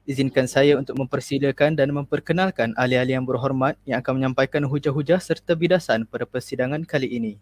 Izinkan saya untuk mempersilakan dan memperkenalkan ahli-ahli yang berhormat yang akan menyampaikan hujah-hujah serta bidasan pada persidangan kali ini.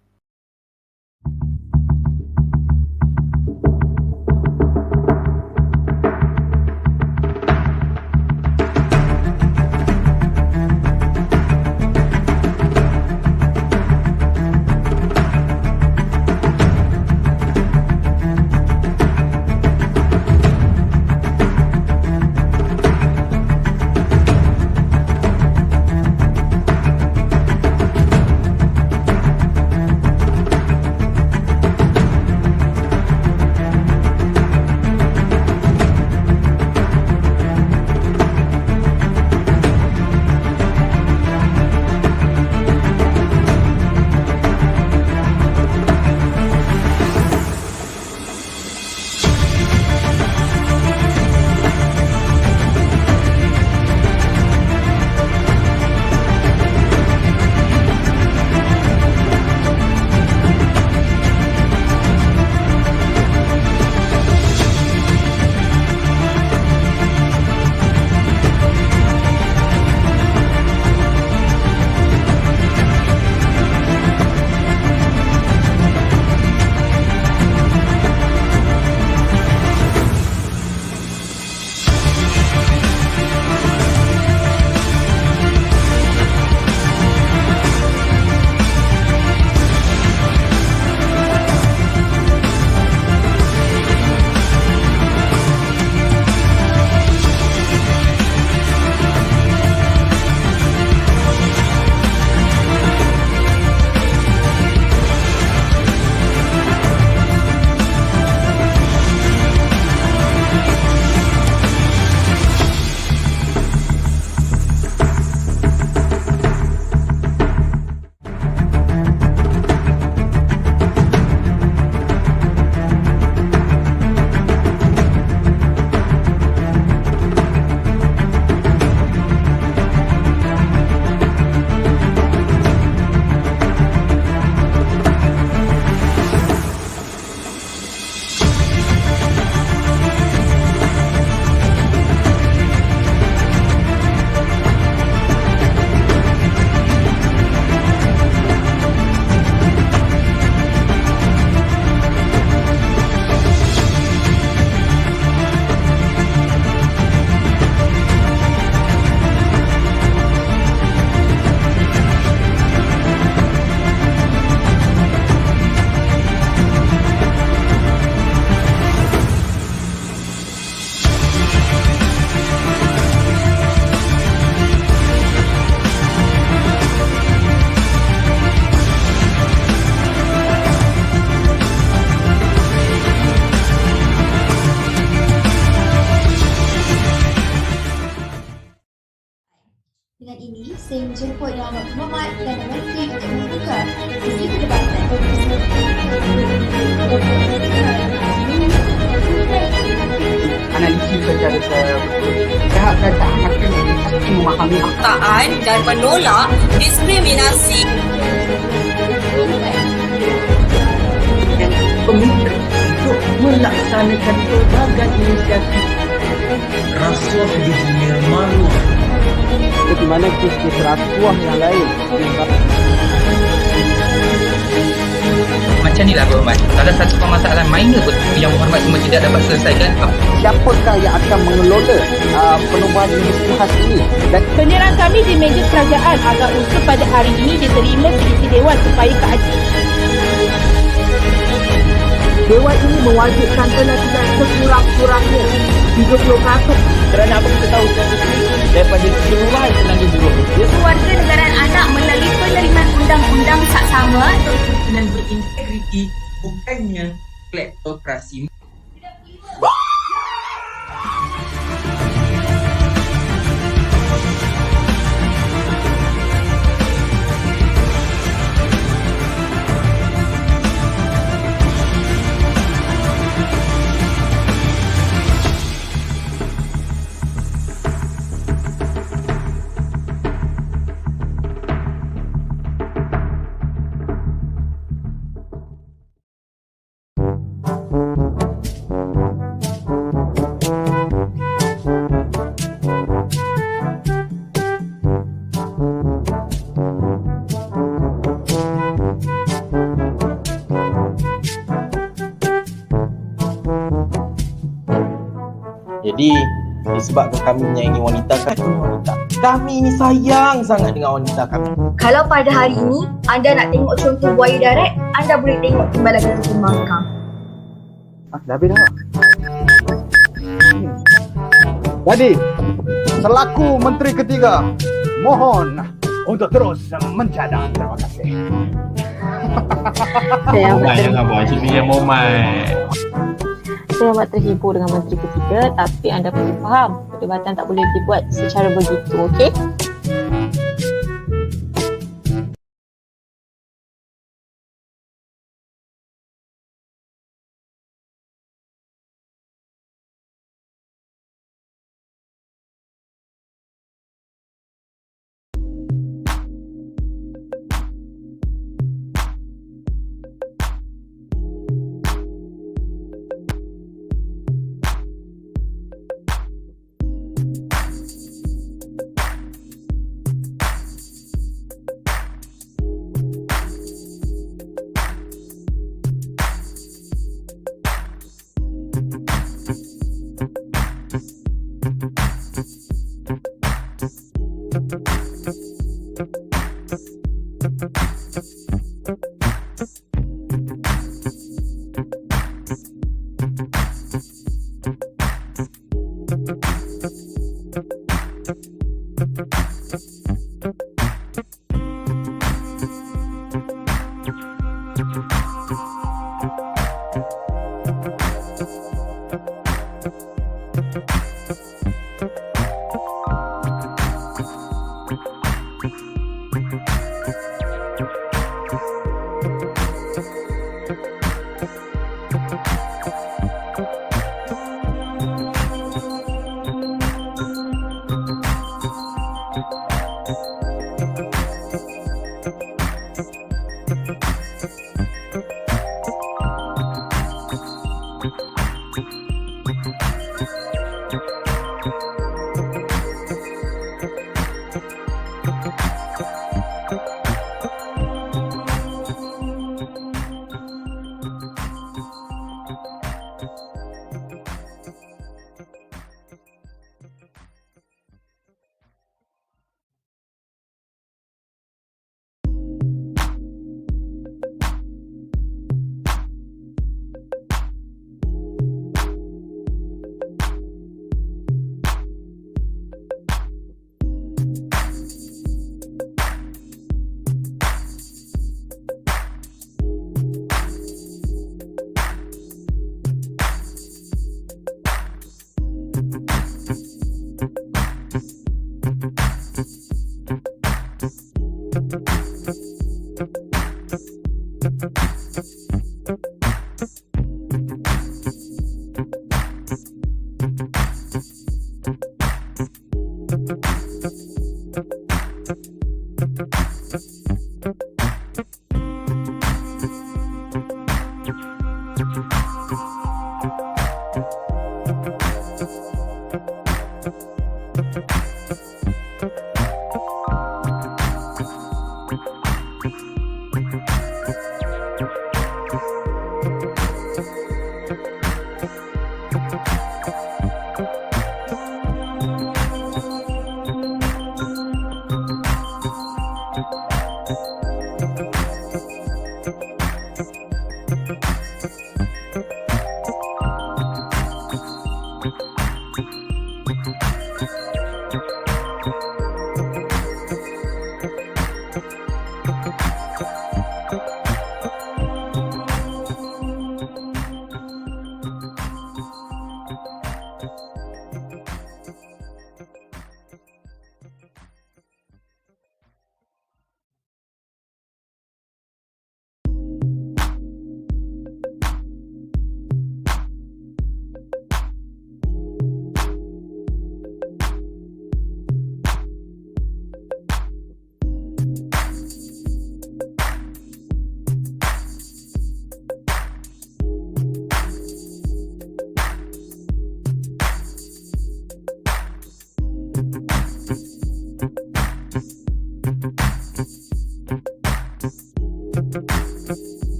saya menjemput Yang Amat Berhormat Perdana Menteri untuk membuka sesi perdebatan bersama analisis secara sehat dan tak akan pasti memahami Perkataan dan menolak diskriminasi. dan pemimpin untuk melaksanakan pelbagai inisiatif rasuah di dunia manusia. seperti mana kes rasuah yang lain. Macam ni lah berhormat. Salah satu permasalahan minor yang berhormat semua tidak dapat selesaikan. Siapakah yang akan mengelola penubuhan universiti khas ini? Dan Penyerahan kami di meja kerajaan agar usul pada hari ini diterima seisi Dewan supaya keadilan. Dewan ini mewajibkan penasihat sekurang-kurangnya 30%. Kerana apa kita tahu daripada keseluruhan tenaga buruh Kewarganegaraan anak melalui penerimaan undang-undang saksama dan berintegriti bukannya kleptokrasi. Jadi disebabkan kami menyayangi wanita, kami ini sayang sangat dengan wanita kami. Kalau pada hari ini anda nak tengok contoh buaya darat, anda boleh tengok timbalan itu Mangkang. Dah habis dah. Jadi, selaku Menteri Ketiga, mohon untuk terus mencadang. Terima kasih. Jangan buat macam ni, Mohamad. Saya amat terhibur dengan Menteri Ketiga, tapi anda perlu faham, perdebatan tak boleh dibuat secara begitu, okey?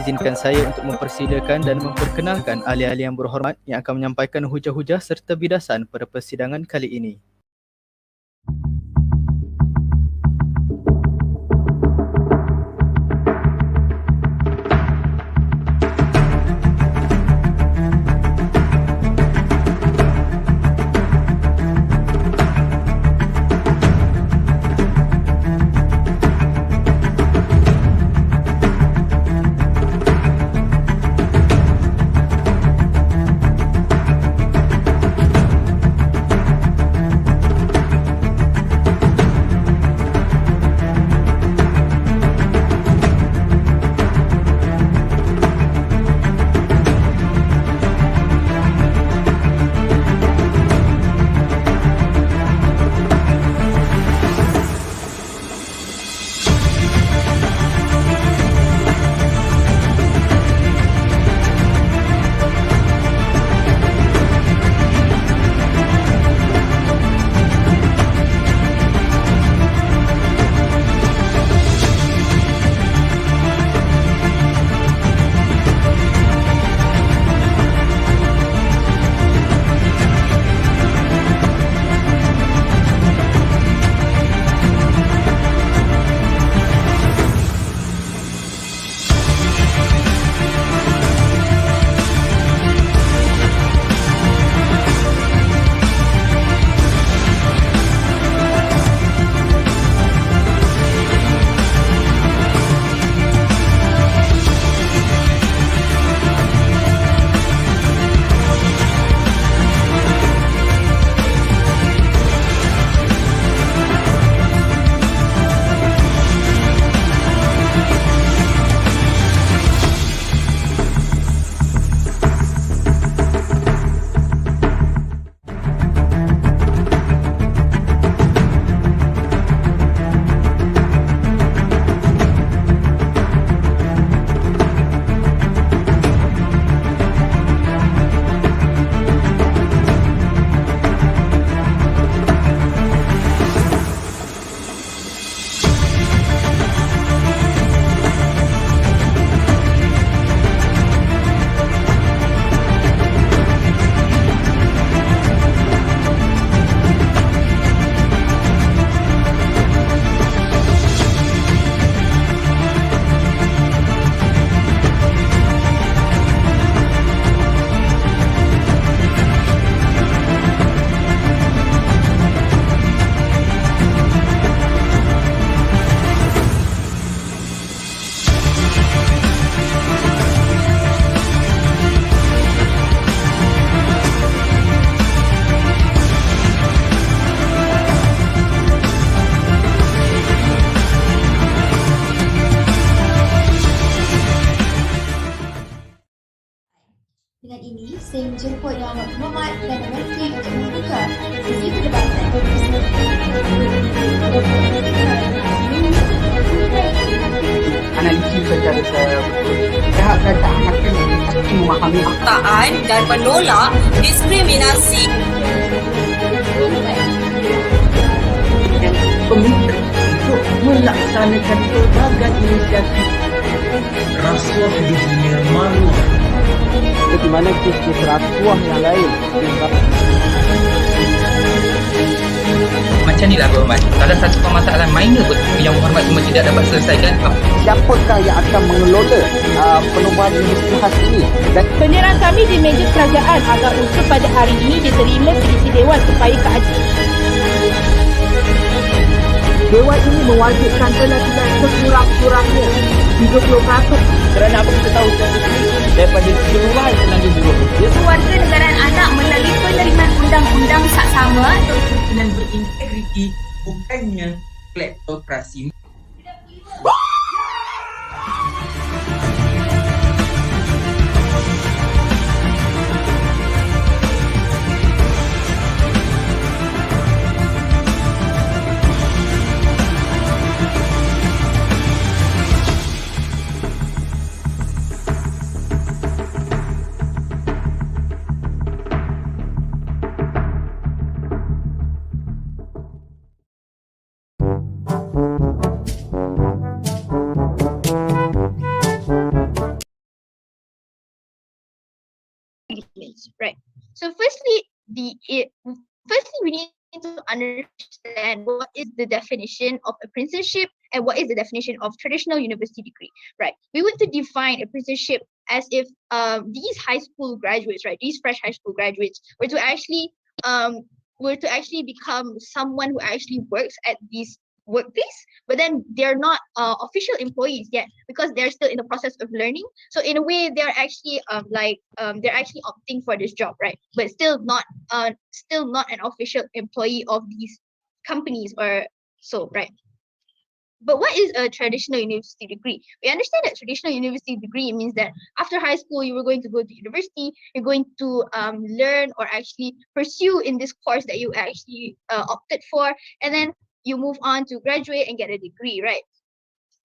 Izinkan saya untuk mempersilakan dan memperkenalkan ahli-ahli yang berhormat yang akan menyampaikan hujah-hujah serta bidasan pada persidangan kali ini. Dengan ini, saya menjemput Yang Amat Berhormat dan Menteri untuk membuka sesi perdebatan Analisis secara betul. Pihak kerajaan akan pasti memahami Taat dan menolak diskriminasi. dan komitmen untuk melaksanakan pelbagai inisiatif. Rasuah di dunia malu. Di mana kes-kes rasuah yang lain. Macam ni lah berhormat. Salah satu permasalahan minor yang berhormat cuma tidak dapat selesaikan. Siapakah yang akan mengelola penubuhan industri khas ini? Dan penyerang kami di meja kerajaan agar usul pada hari ini diterima seisi Dewan supaya keadilan. Dewan ini mewajibkan lelaki-lelaki sekurang-kurangnya 30%. Kerana apa kita tahu statistik daripada keseluruhan tenaga buruh kerja, Kewarganegaraan anak melalui penerimaan undang-undang saksama dengan berintegriti, bukannya kleptokrasi. Right. So firstly, we need to understand what is the definition of apprenticeship and what is the definition of traditional university degree. Right. We want to define apprenticeship as if these high school graduates, right, these fresh high school graduates were to actually become someone who actually works at these workplace, but then they're not official employees yet because they're still in the process of learning. So in a way, they're actually they're actually opting for this job, right? But still not an official employee of these companies or so, right? But what is a traditional university degree? We understand that traditional university degree means that after high school, you were going to go to university, you're going to learn or actually pursue in this course that you actually opted for, and then you move on to graduate and get a degree, right?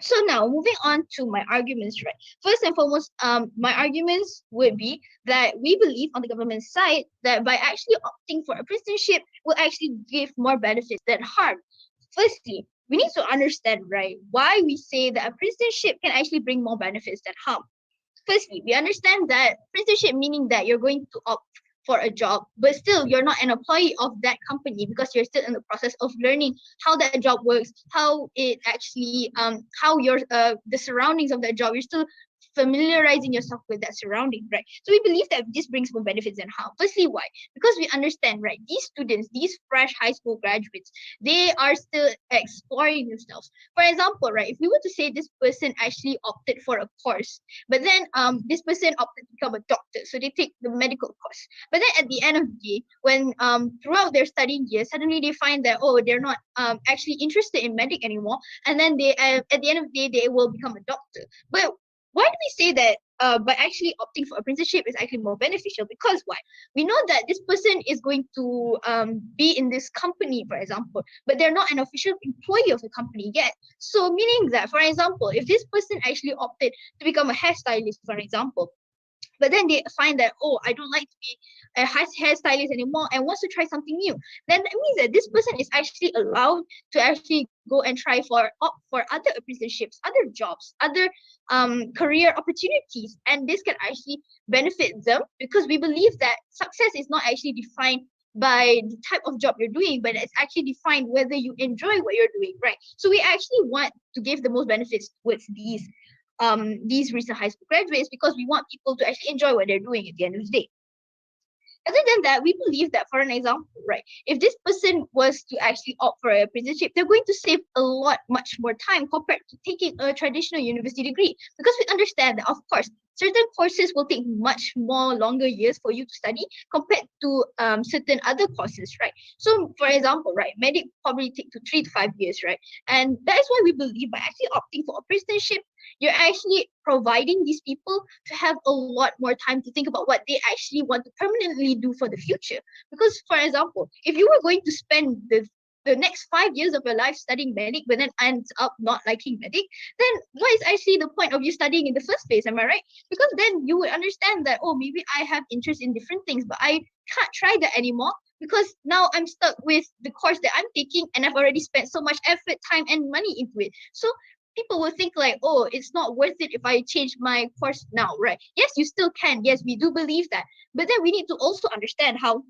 So now moving on to my arguments, right? First and foremost, my arguments would be that we believe on the government side that by actually opting for apprenticeship will actually give more benefits than harm. Firstly, we need to understand, right, why we say that apprenticeship can actually bring more benefits than harm. Firstly, we understand that apprenticeship meaning that you're going to opt for a job, but still you're not an employee of that company because you're still in the process of learning how that job works, how it actually how your the surroundings of that job, you're still familiarizing yourself with that surrounding, right? So we believe that this brings more benefits than harm. Firstly, why? Because we understand, right, these students, these fresh high school graduates, they are still exploring themselves. For example, right, if we were to say this person actually opted for a course, but then this person opted to become a doctor, so they take the medical course. But then at the end of the day, when throughout their studying years, suddenly they find that, oh, they're not actually interested in medic anymore, and then they at the end of the day they will become a doctor. But why do we say that by actually opting for apprenticeship is actually more beneficial? Because why? We know that this person is going to be in this company, for example, but they're not an official employee of the company yet. So meaning that, for example, if this person actually opted to become a hairstylist, for example, but then they find that, oh, I don't like to be a hairstylist anymore and wants to try something new, then that means that this person is actually allowed to actually go and try for other apprenticeships, other jobs, other career opportunities, and this can actually benefit them, because we believe that success is not actually defined by the type of job you're doing, but it's actually defined whether you enjoy what you're doing, right? So we actually want to give the most benefits towards these recent high school graduates, because we want people to actually enjoy what they're doing at the end of the day. Other than that, we believe that, for an example, right, if this person was to actually opt for an apprenticeship, they're going to save a lot, much more time compared to taking a traditional university degree, because we understand that, of course, certain courses will take much more longer years for you to study compared to certain other courses, right? So, for example, right, medic probably take to 3 to 5 years, right? And that is why we believe by actually opting for apprenticeship, you're actually providing these people to have a lot more time to think about what they actually want to permanently do for the future. Because, for example, if you were going to spend the next 5 years of your life studying medic, but then ends up not liking medic, then what is actually the point of you studying in the first place? Am I right? Because then you would understand that, oh, maybe I have interest in different things, but I can't try that anymore because now I'm stuck with the course that I'm taking and I've already spent so much effort, time, and money into it. So people will think like, oh, it's not worth it if I change my course now, right? Yes, you still can. Yes, we do believe that. But then we need to also understand how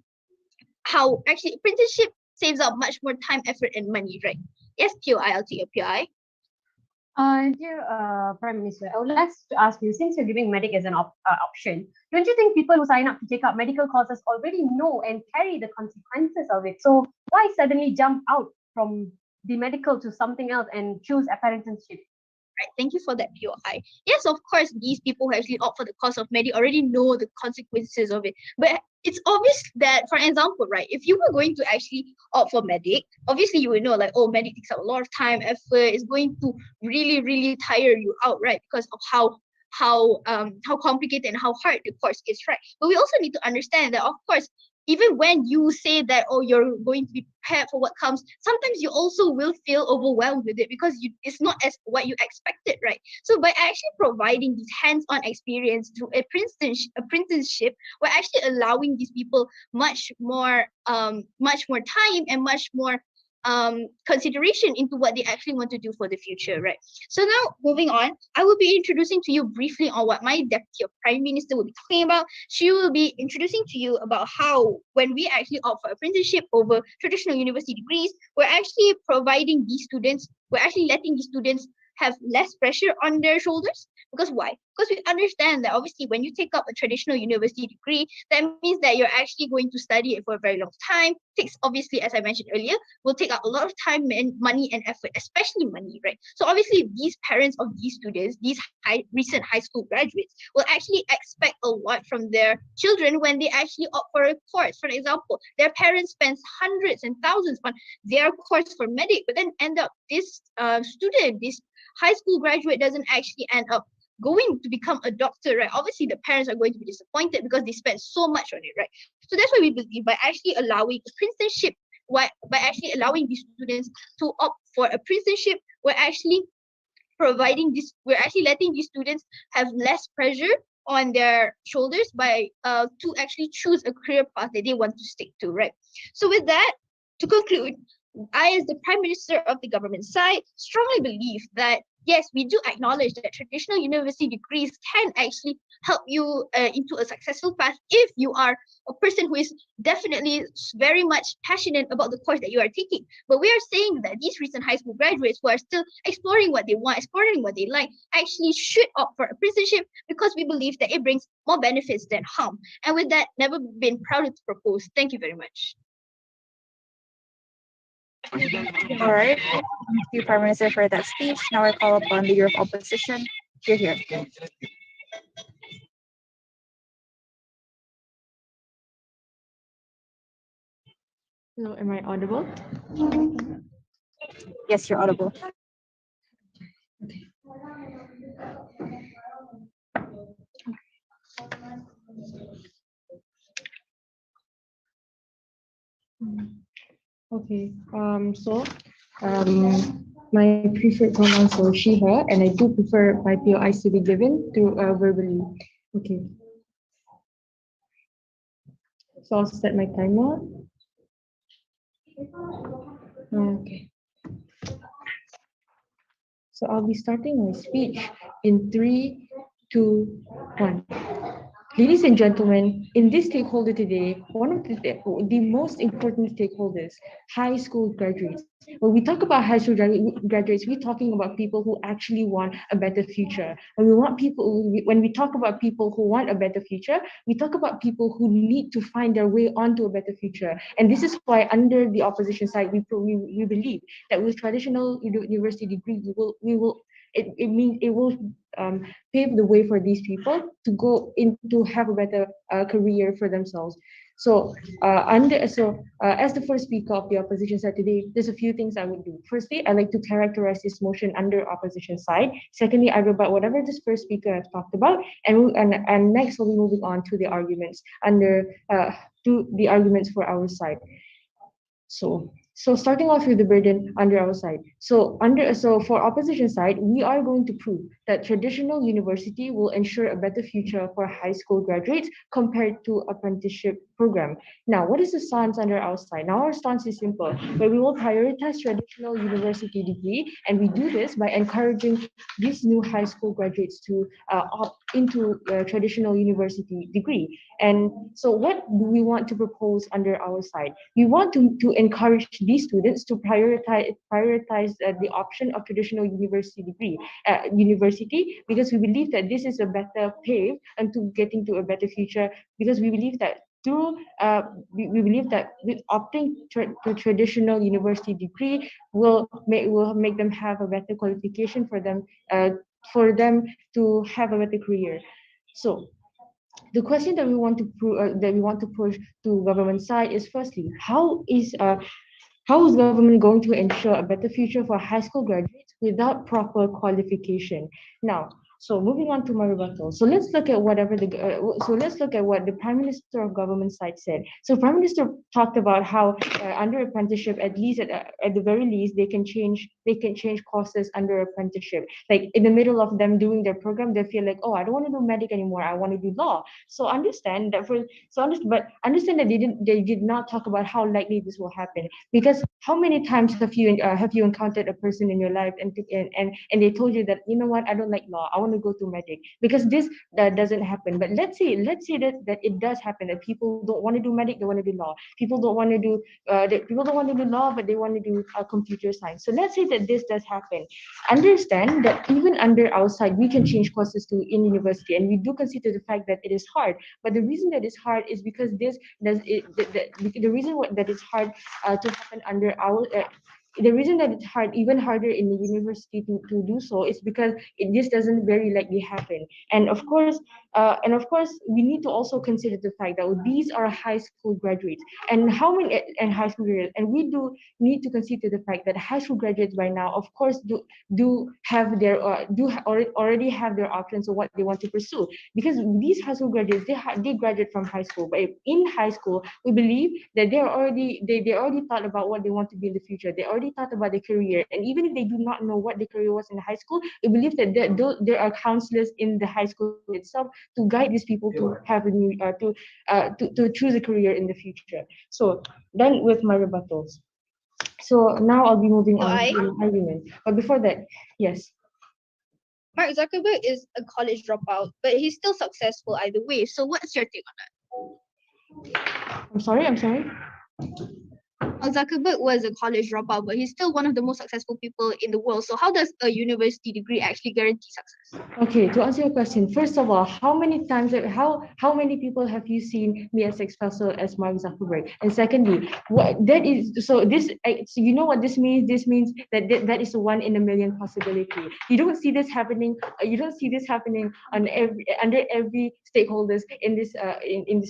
actually apprenticeship saves up much more time, effort, and money, right? Yes, POILT or PI. Dear Prime Minister, I would like to ask you, since you're giving medic as an option, don't you think people who sign up to take up medical courses already know and carry the consequences of it? So why suddenly jump out from the medical to something else and choose apprenticeship? right? Thank you for that POI. Yes, of course, these people who actually opt for the course of medic already know the consequences of it. But it's obvious that, for example, right, if you were going to actually opt for medic, obviously you would know like, oh, medic takes up a lot of time, effort, is going to really, really tire you out, right? Because of how complicated and how hard the course is, right? But we also need to understand that, of course, even when you say that, oh, you're going to be prepared for what comes, sometimes you also will feel overwhelmed with it because it's not as what you expected, right? So by actually providing this hands-on experience through apprenticeship, we're actually allowing these people much more time and much more consideration into what they actually want to do for the future, right? So now moving on, I will be introducing to you briefly on what my Deputy of Prime Minister will be talking about. She will be introducing to you about how when we actually offer apprenticeship over traditional university degrees, we're actually providing these students, we're actually letting these students have less pressure on their shoulders. Because why? Because we understand that obviously when you take up a traditional university degree, that means that you're actually going to study it for a very long time. Takes, obviously, as I mentioned earlier, will take up a lot of time and money and effort, especially money, right? So obviously these parents of these students, these recent high school graduates, will actually expect a lot from their children when they actually opt for a course. For example, their parents spend hundreds and thousands on their course for medic, but then end up this student, this high school graduate doesn't actually end up going to become a doctor, right? Obviously, the parents are going to be disappointed because they spent so much on it, right? So that's why we believe by actually allowing apprenticeship, by actually allowing these students to opt for apprenticeship, we're actually letting these students have less pressure on their shoulders by to actually choose a career path that they want to stick to, right? So with that, to conclude, I, as the Prime Minister of the government side, strongly believe that yes, we do acknowledge that traditional university degrees can actually help you into a successful path if you are a person who is definitely very much passionate about the course that you are taking. But we are saying that these recent high school graduates who are still exploring what they want, exploring what they like, actually should opt for apprenticeship because we believe that it brings more benefits than harm. And with that, never been prouder to propose. Thank you very much. All right. Thank you, Prime Minister, for that speech. Now I call upon the Leader of Opposition. You're here. Hello, am I audible? Yes, you're audible. Okay, my preferred pronouns are she, her, and I do prefer my POIs to be given through verbally. Okay. So I'll set my timer. Okay. So I'll be starting my speech in 3, 2, 1. Ladies and gentlemen, in this stakeholder today, one of the most important stakeholders, high school graduates. When we talk about high school graduates, we're talking about people who actually want a better future. When we talk about people who want a better future, we talk about people who need to find their way onto a better future. And this is why under the opposition side, we believe that with traditional university degree, it will pave the way for these people to go into have a better career for themselves. So, as the first speaker of the opposition side today, there's a few things I would do. Firstly, I like to characterize this motion under opposition side. Secondly, I rebut whatever this first speaker has talked about, and next we'll be moving on to the arguments for our side. So starting off with the burden under our side. So for opposition side, we are going to prove that traditional university will ensure a better future for high school graduates compared to apprenticeship program. Now, what is the stance under our side? Now, our stance is simple, where we will prioritize traditional university degree, and we do this by encouraging these new high school graduates to opt into traditional university degree. And so what do we want to propose under our side? We want to encourage these students to prioritize the option of traditional university because we believe that this is a better pave into getting to a better future, because we believe that we believe that with opting to traditional university degree will make them have a better qualification for them to have a better career. So the question that we want to push to government side is, firstly, how is government going to ensure a better future for high school graduates without proper qualification? Now, so moving on to my rebuttal. So let's look at what the Prime Minister of government side said. So Prime Minister talked about how under apprenticeship, at least at the very least, they can change courses under apprenticeship. Like in the middle of them doing their program, they feel like, oh, I don't want to do medic anymore. I want to do law. So understand that understand that they did not talk about how likely this will happen, because how many times have you encountered a person in your life and they told you that, you know what, I don't like law, I want to go to medic, because this doesn't happen. But let's say that it does happen, that people don't want to do medic, they want to do law. People don't want to do law, but they want to do computer science. So let's say that this does happen. Understand that even under our side, we can change courses to in university, and we do consider the fact that it is hard. But the reason that it's hard is because the reason that it's hard to happen under our the reason that it's even harder in the university to do so is because this doesn't very likely happen. And of course, we need to also consider the fact that these are high school graduates, and high school graduates, and we do need to consider the fact that high school graduates by now, of course, do have their already have their options of what they want to pursue, because these high school graduates, they graduate from high school, but in high school we believe that they already thought about what they want to be in the future. They already thought about their career, and even if they do not know what their career was in high school, we believe that there are counselors in the high school itself to guide these people to have a new to choose a career in the future. So done with my rebuttals. So now I'll be moving on to an argument. But before that, yes. Mark Zuckerberg is a college dropout, but he's still successful either way. So what's your take on that? I'm sorry. Mark Zuckerberg was a college dropout, but he's still one of the most successful people in the world. So how does a university degree actually guarantee success? Okay, to answer your question, first of all, how many many people have you seen me as successful as Mark Zuckerberg? And secondly, so you know what this means? This means that is a 1 in a million possibility. You don't see this happening. You don't see this happening under every stakeholders in this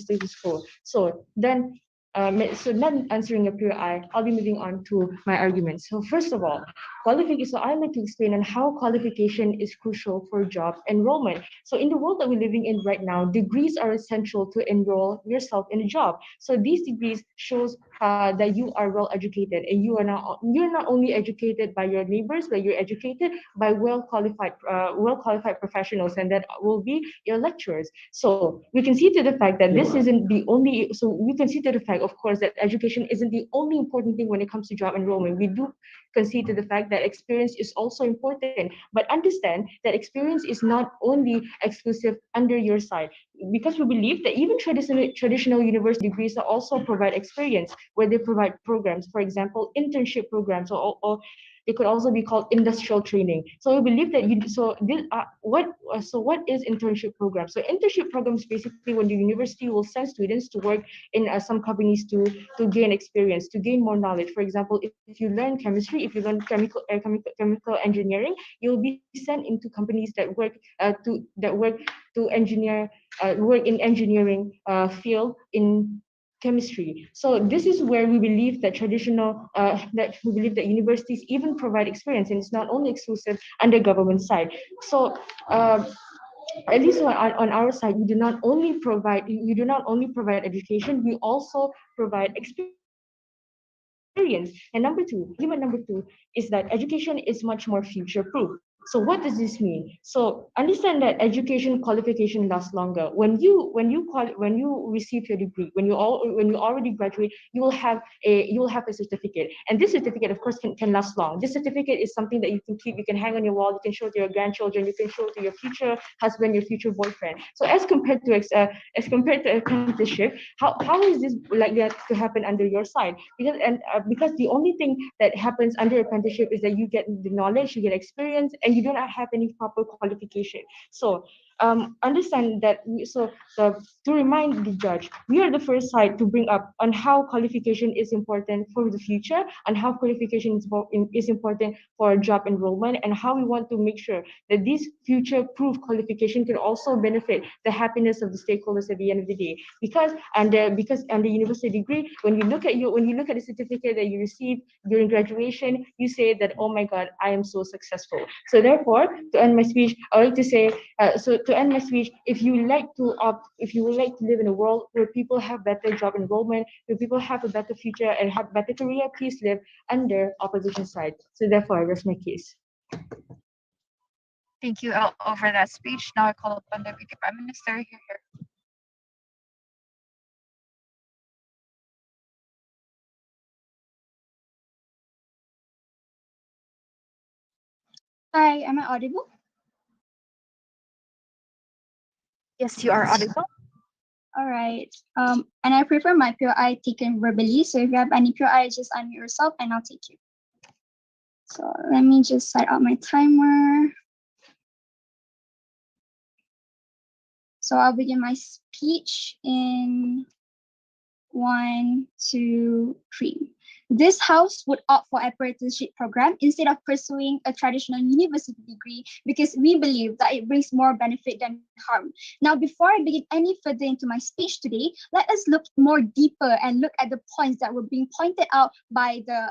status quo. So then. So not answering a pure I'll be moving on to my argument. So first of all, qualification. So I'd like to explain on how qualification is crucial for job enrollment. So in the world that we're living in right now, degrees are essential to enroll yourself in a job. So these degrees shows that you are well educated, and you're not only educated by your neighbors, but you're educated by well qualified professionals, and that will be your lecturers. So we can see to the fact that this isn't the only. So we can see to the fact, of course, that education isn't the only important thing when it comes to job enrollment. We do concede to the fact that experience is also important, but understand that experience is not only exclusive under your side, because we believe that even traditional university degrees also provide experience, where they provide programs, for example, internship programs, or they could also be called industrial training. So we believe that what is internship program? So internship programs basically when the university will send students to work in some companies to gain experience, to gain more knowledge. For example, if you learn chemistry, if you learn chemical engineering, you'll be sent into companies that work in engineering field in chemistry. So this is where we believe that universities even provide experience, and it's not only exclusive under government side. So at least on our side, we do not only provide education, we also provide experience. And number two is that education is much more future proof. So what does this mean? So understand that education qualification lasts longer. When you receive your degree, when you already graduate, you will have a certificate, and this certificate, of course, can last long. This certificate is something that you can keep, you can hang on your wall, you can show to your grandchildren, you can show to your future husband, your future boyfriend. So as compared to apprenticeship, how is this likely to happen under your side? Because the only thing that happens under apprenticeship is that you get the knowledge, you get experience, and you do not have any proper qualification. So understand that to remind the judge, we are the first side to bring up on how qualification is important for the future and how qualification is important for job enrollment, and how we want to make sure that this future-proof qualification can also benefit the happiness of the stakeholders at the end of the day. Because on the university degree, when you look at the certificate that you receive during graduation, you say that, oh my God, I am so successful. So therefore, to end my speech, I would like to say, if you would like to live in a world where people have better job enrollment, where people have a better future and have better career, please live under opposition side. So therefore, I rest my case. Thank you all over that speech. Now I call upon the Deputy Prime Minister here. Hi, am I audible? Yes, you are audible. All right. And I prefer my POI taken verbally. So if you have any POI, just unmute yourself and I'll take you. So let me just set up my timer. So I'll begin my speech in 1, 2, 3. This House would opt for apprenticeship program instead of pursuing a traditional university degree because we believe that it brings more benefit than harm. Now, before I begin any further into my speech today, let us look more deeper and look at the points that were being pointed out by the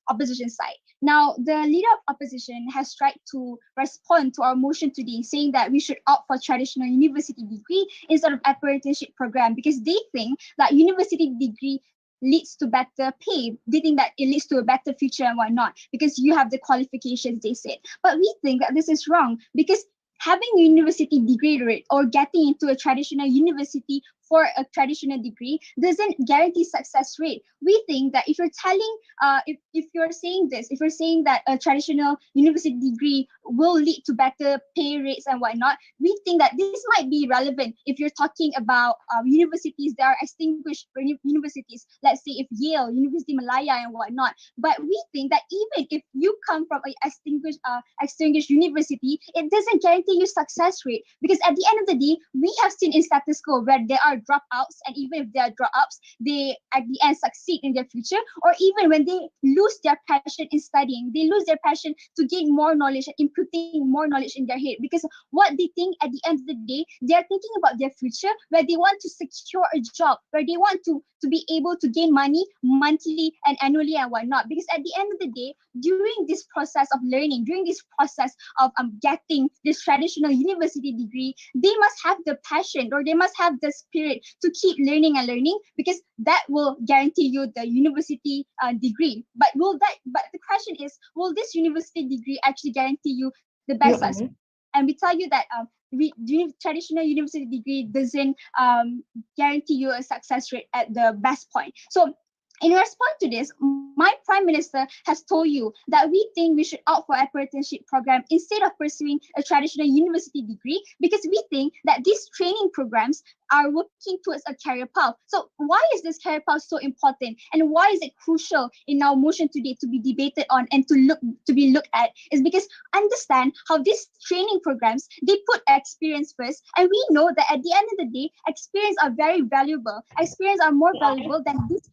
opposition side. Now, the leader of opposition has tried to respond to our motion today, saying that we should opt for traditional university degree instead of apprenticeship program because they think that university degree leads to better pay. They think that it leads to a better future and whatnot because you have the qualifications, they said. But we think that this is wrong because having a university degree rate or getting into a traditional university for a traditional degree doesn't guarantee success rate. We think that if you're telling, if you're saying that a traditional university degree will lead to better pay rates and whatnot, we think that this might be relevant if you're talking about universities that are extinguished universities. Let's say if Yale, University Malaya and whatnot. But we think that even if you come from a extinguished university, it doesn't guarantee you success rate because at the end of the day, we have seen in status quo where there are dropouts, and even if they are dropouts, they at the end succeed in their future, or even when they lose their passion in studying, they lose their passion to gain more knowledge and inputting more knowledge in their head because what they think at the end of the day, they are thinking about their future where they want to secure a job, where they want to be able to gain money monthly and annually and whatnot. Because at the end of the day, during this process of learning, during this process of getting this traditional university degree, they must have the passion or they must have the spirit to keep learning and learning because that will guarantee you the university degree. But the question is, will this university degree actually guarantee you the best success? And we tell you that traditional university degree doesn't guarantee you a success rate at the best point. So in response to this, my Prime Minister has told you that we think we should opt for apprenticeship program instead of pursuing a traditional university degree because we think that these training programs are working towards a career path. So why is this career path so important and why is it crucial in our motion today to be debated on and to be looked at is because understand how these training programs, they put experience first, and we know that at the end of the day, experience are very valuable. Experience are more valuable than this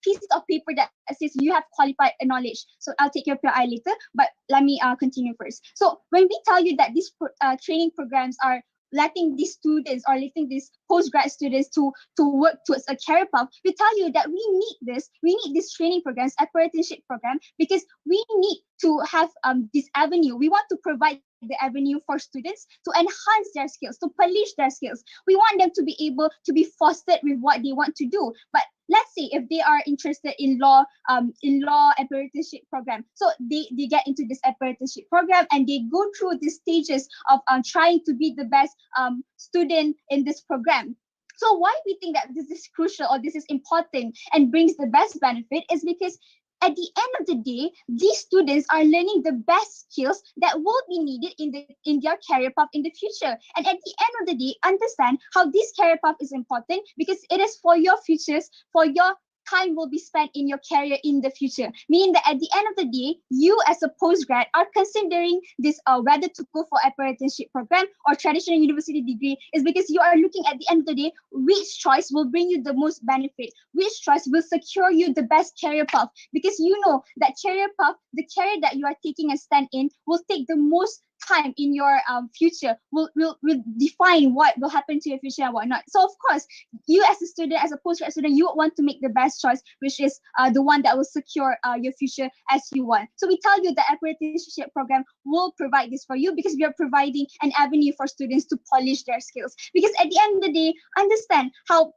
piece of paper that says you have qualified knowledge. So I'll take your PI later, but let me continue first. So when we tell you that these training programs are letting these students or letting these postgrad students to work towards a career path, we tell you that we need these training programs, apprenticeship program, because we need to have this avenue. We want to provide the avenue for students to enhance their skills, to polish their skills. We want them to be able to be fostered with what they want to do. But let's say if they are interested in law apprenticeship program, so they get into this apprenticeship program and they go through the stages of trying to be the best student in this program. So why we think that this is crucial or this is important and brings the best benefit is because at the end of the day, these students are learning the best skills that will be needed in their career path in the future. And at the end of the day, understand how this career path is important because it is for your futures, for your time will be spent in your career in the future. Meaning that at the end of the day, you as a postgrad are considering this whether to go for apprenticeship program or traditional university degree is because you are looking at the end of the day which choice will bring you the most benefit, which choice will secure you the best career path, because you know that career path, the career that you are taking a stand in will take the most time in your future, will define what will happen to your future and whatnot. So of course, you as a student, as a postgrad student, you want to make the best choice, which is the one that will secure your future as you want. So we tell you that apprenticeship program will provide this for you because we are providing an avenue for students to polish their skills. Because at the end of the day, understand how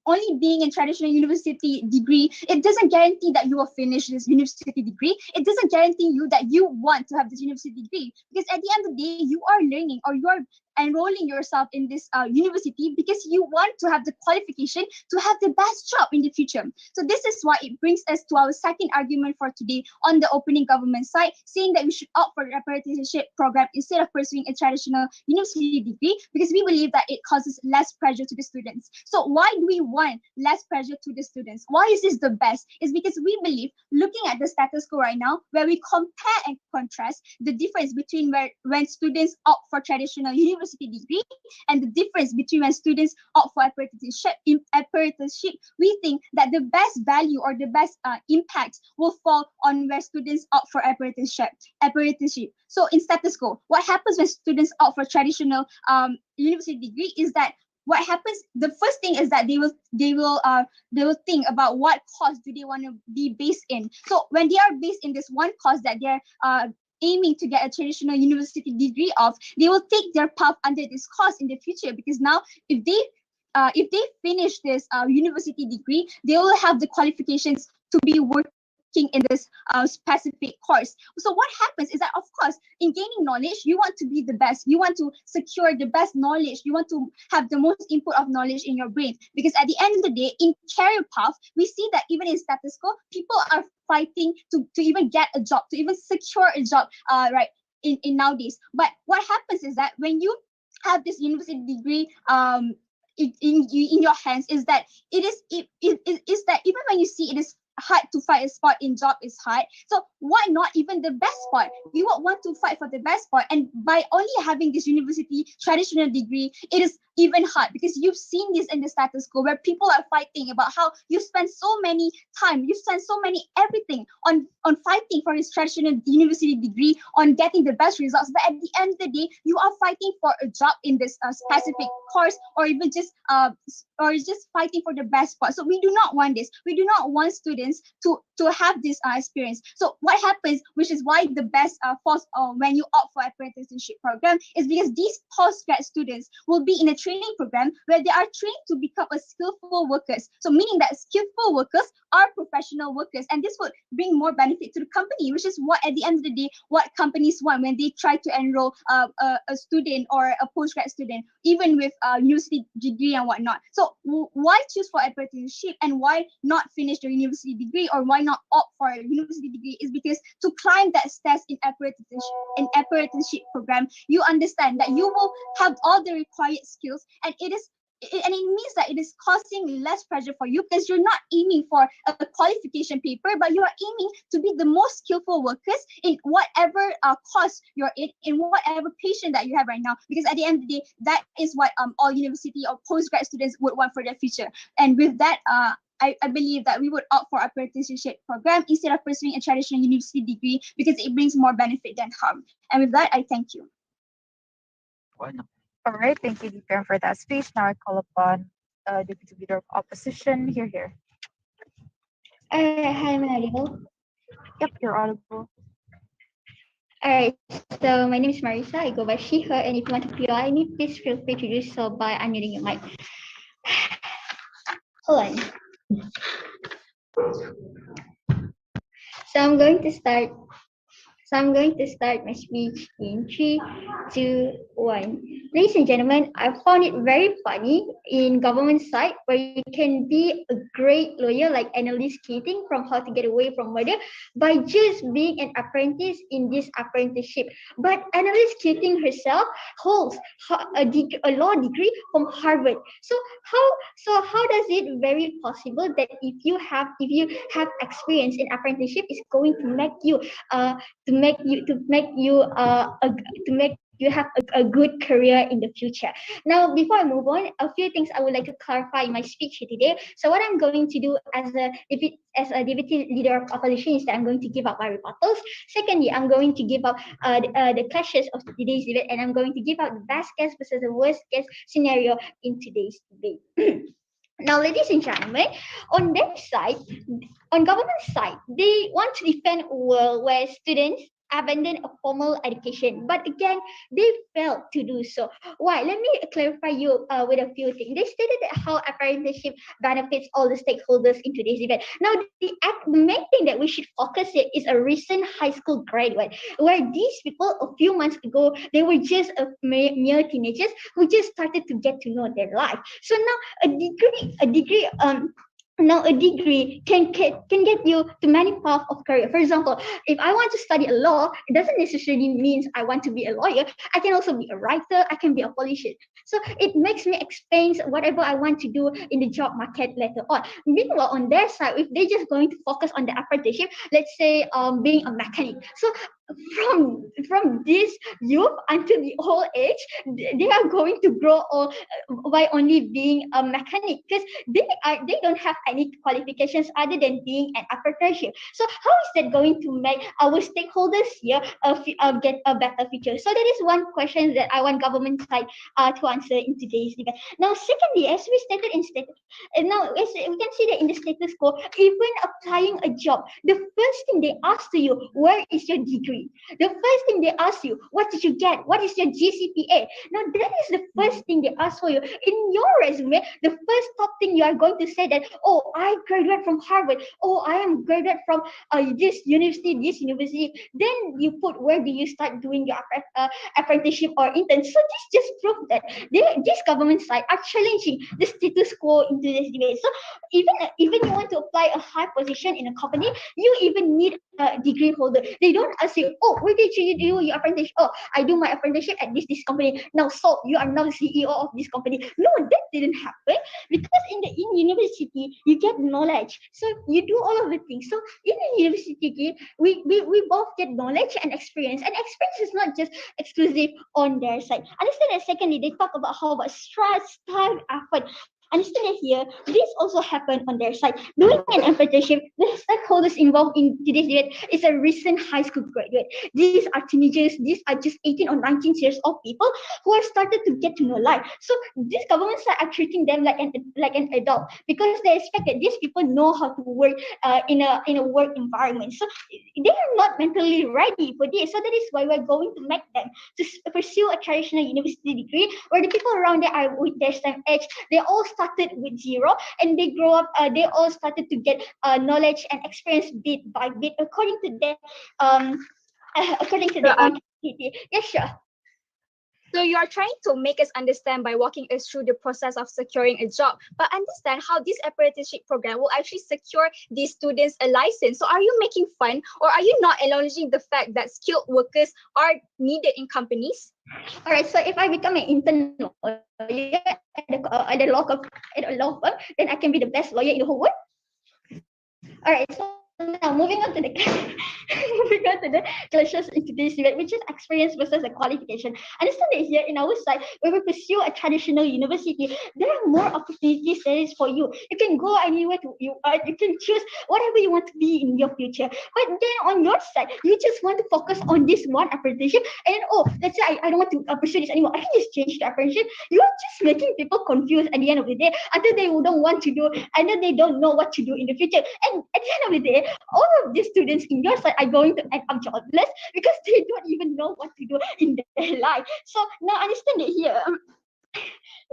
only being in traditional university degree, it doesn't guarantee that you will finish this university degree. It doesn't guarantee you that you want to have this university degree, because at the end of the day, you are learning or you are enrolling yourself in this university because you want to have the qualification to have the best job in the future. So this is why it brings us to our second argument for today on the opening government side, saying that we should opt for the apprenticeship program instead of pursuing a traditional university degree, because we believe that it causes less pressure to the students. So why do we want less pressure to the students? Why is this the best? It's because we believe, looking at the status quo right now, where we compare and contrast the difference between when students opt for traditional university degree and the difference between when students opt for apprenticeship, we think that the best value or the best impact will fall on where students opt for apprenticeship. So in status quo, what happens when students opt for traditional university degree is that what happens, the first thing is that they will think about what course do they want to be based in. So when they are based in this one course that they're aiming to get a traditional university degree of, they will take their path under this course in the future, because now if they finish this university degree, they will have the qualifications to be working in this specific course. So what happens is that, of course, in gaining knowledge, you want to be the best. You want to secure the best knowledge. You want to have the most input of knowledge in your brain. Because at the end of the day, in career path, we see that even in status quo, people are fighting to even get a job, to even secure a job, right, in nowadays. But what happens is that when you have this university degree in your hands, is that it is that even when you see it is hard to find a spot in job is hard. So why not even the best spot? You would want to fight for the best spot, and by only having this university traditional degree, it is even hard, because you've seen this in the status quo where people are fighting about how you spend so many time, you spend so many everything on fighting for this traditional university degree, on getting the best results, but at the end of the day, you are fighting for a job in this specific course, or even just fighting for the best spot. So we do not want this. We do not want students to have this experience. So what happens, which is why the best when you opt for apprenticeship program, is because these postgrad students will be in a training program where they are trained to become a skillful workers. So meaning that skillful workers are professional workers, and this would bring more benefit to the company, which is what at the end of the day, what companies want when they try to enroll a student or a postgrad student, even with a university degree and whatnot. So why choose for apprenticeship and why not finish the university degree, or why not opt for a university degree, is because to climb that stairs in apprenticeship program, you understand that you will have all the required skills, and it means that it is causing less pressure for you, because you're not aiming for a qualification paper, but you are aiming to be the most skillful workers in whatever course you're in whatever patient that you have right now. Because at the end of the day, that is what all university or postgrad students would want for their future. And with that, I believe that we would opt for apprenticeship program instead of pursuing a traditional university degree, because it brings more benefit than harm. And with that, I thank you. All right, thank you, Deepan, for that speech. Now I call upon Deputy Leader of Opposition. Here. Hi, am I audible? Yep, you're audible. Alright, so my name is Marisa. I go by she, her, and if you want to PI me, please feel free to do so by unmuting your mic. Hold on. So I'm going to start So I'm going to start my speech in 3, 2, 1. Ladies and gentlemen, I found it very funny in government side where you can be a great lawyer like Annalise Keating from How to Get Away from Murder by just being an apprentice in this apprenticeship. But Annalise Keating herself holds a law degree from Harvard. So how does it very possible that if you have experience in apprenticeship is going to make you have a good career in the future. Now, before I move on, a few things I would like to clarify in my speech here today. So what I'm going to do as a deputy leader of opposition is that I'm going to give out my rebuttals. Secondly, I'm going to give out the clashes of today's debate, and I'm going to give out the best case versus the worst case scenario in today's debate. Now, ladies and gentlemen, on their side, on government side, they want to defend a world where students abandon a formal education, but again, they failed to do so. Why? Let me clarify you with a few things. They stated that how apprenticeship benefits all the stakeholders in today's event. Now, the main thing that we should focus on is a recent high school graduate, where these people a few months ago, they were just mere teenagers who just started to get to know their life. So now a degree can get you to many paths of career. For example, if I want to study a law, it doesn't necessarily mean I want to be a lawyer. I can also be a writer. I can be a politician. So it makes me explain whatever I want to do in the job market later on. Meanwhile, on their side, if they're just going to focus on the apprenticeship, let's say being a mechanic. So from this youth until the old age, they are going to grow by only being a mechanic because they don't have any qualifications other than being an apprenticeship. So how is that going to make our stakeholders here get a better future? So that is one question that I want government side to answer in today's debate. Now, secondly, as we stated now as we can see that in the status quo, even applying a job, the first thing they ask to you, where is your degree? The first thing they ask you, what did you get? What is your GCPA? Now that is the first thing they ask for you. In your resume, the first top thing you are going to say that, oh, I graduated from Harvard. Oh, I am graduated from this university. Then you put where do you start doing your apprenticeship or intern. So this just proves that this government side are challenging the status quo in today's debate. So even you want to apply a high position in a company, you even need a degree holder. They don't ask you, oh, where did you do your apprenticeship? Oh, I do my apprenticeship at this company. Now, so you are now the CEO of this company. No, that didn't happen because in university you get knowledge. So you do all of the things. So in the university, we both get knowledge and experience. And experience is not just exclusive on their side. Understand that secondly, they talk about how about stress, time, effort. Understand that here, this also happened on their side. Doing an apprenticeship, the stakeholders involved in today's debate is a recent high school graduate. These are teenagers, these are just 18 or 19 years old people who have started to get to know life. So these governments are treating them like an adult because they expect that these people know how to work in a work environment. So they are not mentally ready for this. So that is why we're going to make them to pursue a traditional university degree where the people around there are with their same age. They all started with zero and they grow up, they all started to get knowledge and experience bit by bit according to their own capacity. Yes, sure. So you are trying to make us understand by walking us through the process of securing a job, but understand how this apprenticeship program will actually secure these students a license. So are you making fun, or are you not acknowledging the fact that skilled workers are needed in companies? All right, so if I become an intern lawyer at a law firm, then I can be the best lawyer in the whole world. All right, so now moving on to the clashes in today's debate, which is experience versus a qualification. Understand that here in our side, when we pursue a traditional university, there are more opportunities there is for you. You can go anywhere you can choose whatever you want to be in your future. But then on your side, you just want to focus on this one apprenticeship, and then, let's say I don't want to pursue this anymore. I can just change the apprenticeship. You are just making people confused at the end of the day until they don't want to do, and then they don't know what to do in the future. And at the end of the day, all of these students in your side are going to end up jobless because they don't even know what to do in their life. So now understand that here,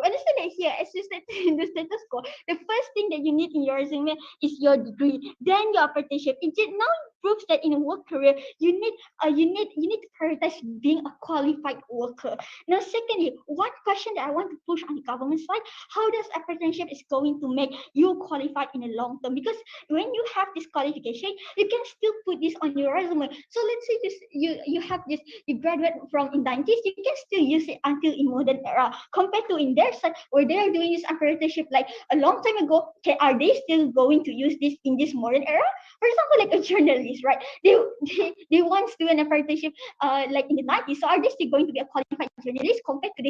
understand that here, as you said in the status quo, the first thing that you need in your resume is your degree, then your apprenticeship. It now proves that in a work career, you need to prioritize being a qualified worker. Now, secondly, one question that I want to push on the government side: how does apprenticeship is going to make you qualified in the long term? Because when you have this qualification, you can still put this on your resume. So let's say this, you have this, you graduate from in 90s, you can still use it until in modern era. Compared to in their side, where they are doing this apprenticeship like a long time ago, are they still going to use this in this modern era? For example, like a journalist, right? They once do an apprenticeship like in the 90s. So are they still going to be a qualified journalist compared to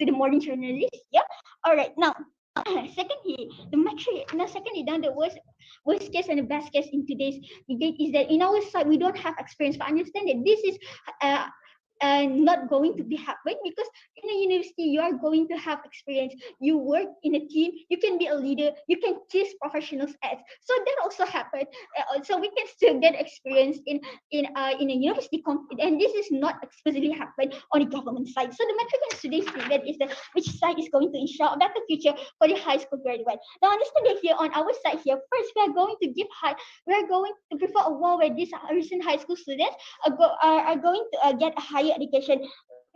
the modern journalist? Yeah. All right. Now, secondly, the metric. Now, secondly, then the worst case and the best case in today's debate is that in our side we don't have experience. But understand that this is not going to be happening, because in a university you are going to have experience. You work in a team, you can be a leader, you can teach professionals as. So that also happened. So we can still get experience in a university, and this is not explicitly happened on the government side. So the metric in today's debate is that which side is going to ensure a better future for the high school graduate. Now understand that here on our side here, first we are going to prefer a world where these recent high school students are going to get a higher education.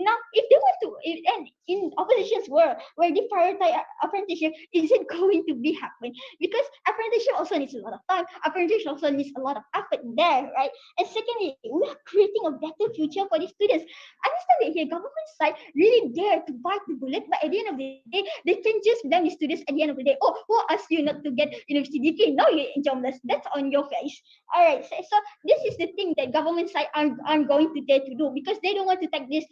Now, if they want to, and in opposition's world where they prioritize apprenticeship, is it going to be happening? Because apprenticeship also needs a lot of time. Apprenticeship also needs a lot of effort there, right? And secondly, we are creating a better future for the students. Understand that here, government side really dare to bite the bullet, but at the end of the day, they can just blame the students at the end of the day. Oh, who asked you not to get university degree? No, you're jobless. That's on your face. All right. So this is the thing that government side aren't going to dare to do, because they don't want to take this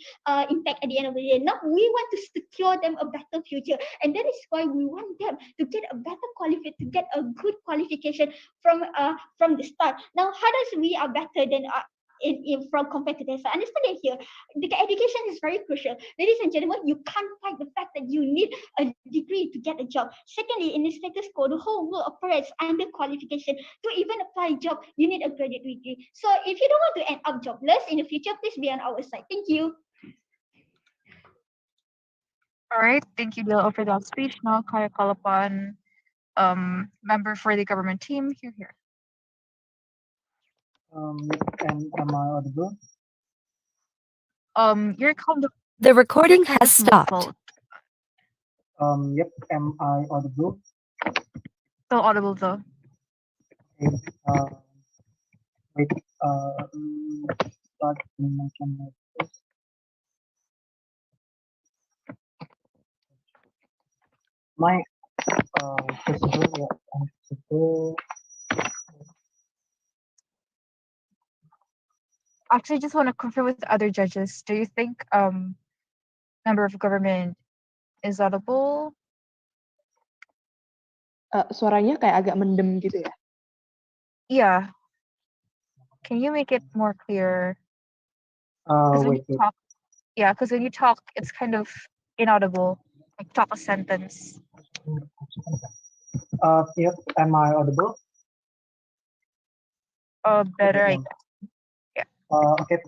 impact at the end of the day. Now we want to secure them a better future, and that is why we want them to get a better to get a good qualification from the start. Now, how does we are better than from competitors? So understand that here, the education is very crucial. Ladies and gentlemen, you can't fight the fact that you need a degree to get a job. Secondly, in the status quo, the whole world operates under qualification. To even apply a job, you need a graduate degree. So if you don't want to end up jobless in the future, please be on our side. Thank you. All right, thank you, Dil, for that speech. Now, can I call upon member for the government team here? And am I audible? You're called. The recording has stopped. Yep. Am I audible? Still audible though. Okay. Wait. Start my camera first. My Actually, just want to confirm with the other judges. Do you think member of government is audible? Suaranya kayak agak mendem gitu ya? Yeah. Can you make it more clear? Wait. Because when you talk, it's kind of inaudible. Like talk a sentence. Yep. Am I audible? Better, I guess. Yeah. Okay.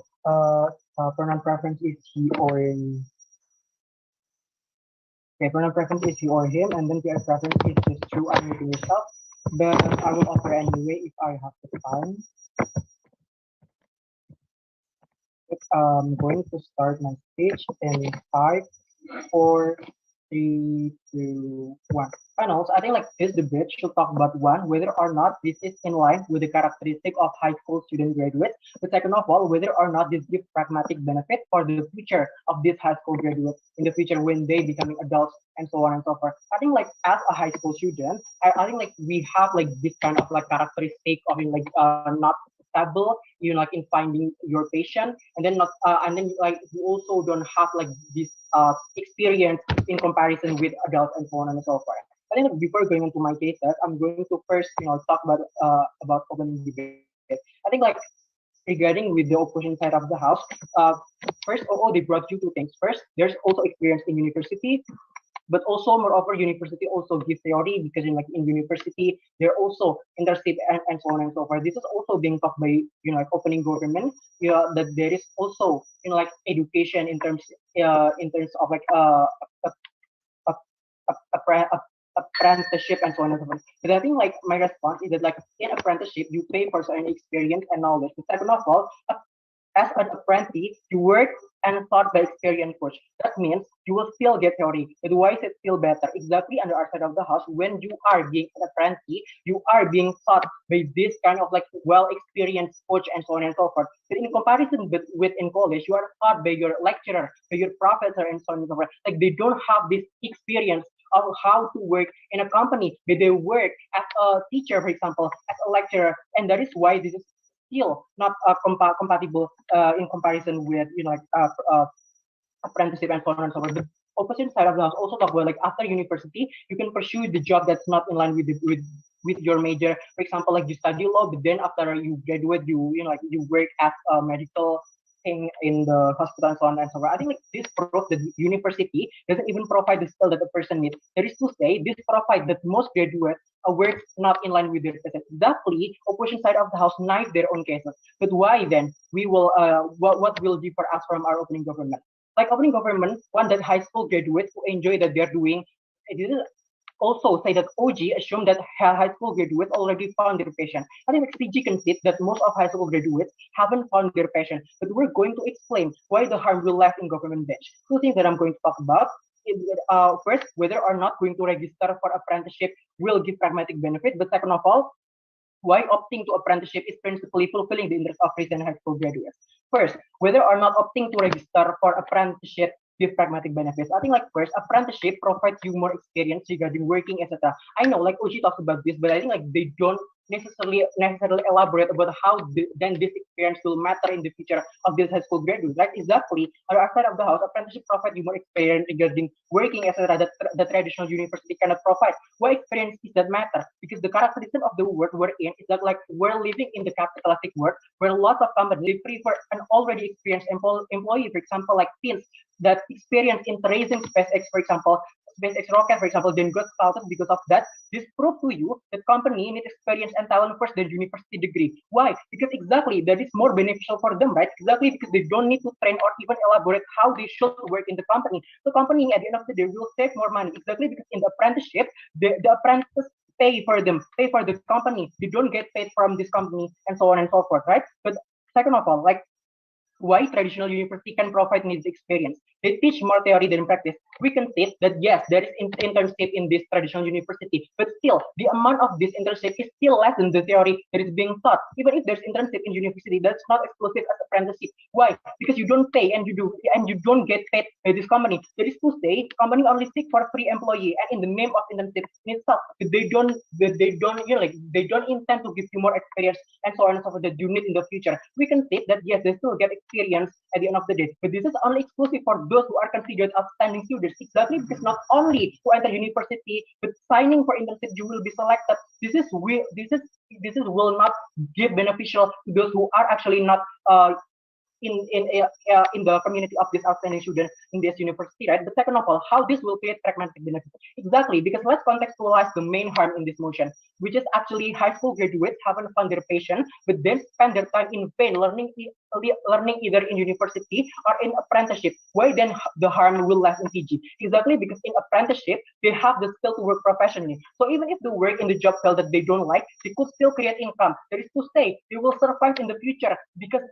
Pronoun preference is he or pronoun preference is he or him, and then PR preference is just through unmuting yourself. But I will offer anyway if I have the time. I'm going to start my speech in 5, 4, 3, 2, 1. Finals, I think like this debate should talk about one, whether or not this is in line with the characteristic of high school student graduates. The second of all, whether or not this gives pragmatic benefit for the future of these high school graduates in the future when they becoming adults and so on and so forth. I think like as a high school student, I think like we have like this kind of like characteristic of like not stable, like in finding your patient, and then like you also don't have like this experience in comparison with adults and so on and so forth. I think before going into my cases, I'm going to first talk about opening debate. I think like regarding with the opposition side of the house, first they brought you two things. First, there's also experience in university. But also, moreover, university also gives theory, because in university they're also internship and so on and so forth. This is also being taught by like opening government. That there is also like education in terms of like apprenticeship and so on and so forth. But I think like my response is that like in apprenticeship you pay for certain experience and knowledge. The second of all, as an apprentice, you work and taught by experience coach. That means you will still get theory. But why is it still better? Exactly under our side of the house, when you are being an apprentice, you are being taught by this kind of like well-experienced coach and so on and so forth. But in comparison with in college, you are taught by your lecturer, by your professor and so on and so forth. Like they don't have this experience of how to work in a company. They work as a teacher, for example, as a lecturer, and that is why this is still not compatible in comparison with apprenticeship and so on and so forth. The opposite side of the house also talk about like after university you can pursue the job that's not in line with your major. For example, like you study law, but then after you graduate, you work as a medical thing in the hospital and so on and so forth. I think like this proves that the university doesn't even provide the skill that the person needs. There is to say this provides that most graduates work not in line with their cases. Exactly, opposition side of the house knife their own cases. But why then we will what will differ us from our opening government? Like opening government, one that high school graduates who enjoy that they're doing. It is also say that OG assume that high school graduates already found their passion. I think CG concedes that most of high school graduates haven't found their passion, but we're going to explain why the harm will left in government bench. Two things that I'm going to talk about. First, whether or not going to register for apprenticeship will give pragmatic benefit. But second of all, why opting to apprenticeship is principally fulfilling the interest of recent high school graduates. First, whether or not opting to register for apprenticeship give pragmatic benefits. I think like first, apprenticeship provides you more experience regarding working, etc. I know like Uji talks about this, but I think like they don't necessarily elaborate about how then this experience will matter in the future of this high school graduate. Like exactly, on the outside of the house, apprenticeship provides you more experience regarding working, etc. That the traditional university cannot provide. Why experience is that matter? Because the characteristic of the world we're in is that like we're living in the capitalistic world where lots of companies prefer an already experienced employee. For example, like teens that experience in raising SpaceX, for example, SpaceX rocket, for example, then got started because of that. This proves to you that company need experience and talent first than university degree. Why? Because exactly that is more beneficial for them, right? Exactly because they don't need to train or even elaborate how they should work in the company. The company at the end of the day will save more money. Exactly because in the apprenticeship, the apprentices pay for them, pay for the company. They don't get paid from this company and so on and so forth, right? But second of all, like why traditional university can provide needs experience. They teach more theory than practice. We can say that yes, there is internship in this traditional university, but still the amount of this internship is still less than the theory that is being taught. Even if there's internship in university, that's not exclusive as apprenticeship. Why? Because you don't pay and you don't get paid by this company. That is to say, company only seek for free employee, and in the name of internship itself, they don't intend to give you more experience and so on and so forth that you need in the future. We can say that yes, they still get experience at the end of the day, but this is only exclusive for those who are considered outstanding students. Exactly because not only to enter university, but signing for internship you will be selected. This will not give beneficial to those who are actually not in the community of this outstanding student in this university, right? But second of all, how this will create pragmatic benefit? Exactly, because let's contextualize the main harm in this motion, which is actually high school graduates haven't found their passion, but then spend their time in vain learning either in university or in apprenticeship. Why then the harm will less in PG? Exactly because in apprenticeship, they have the skill to work professionally. So even if they work in the job field that they don't like, they could still create income. That is to say, they will survive in the future because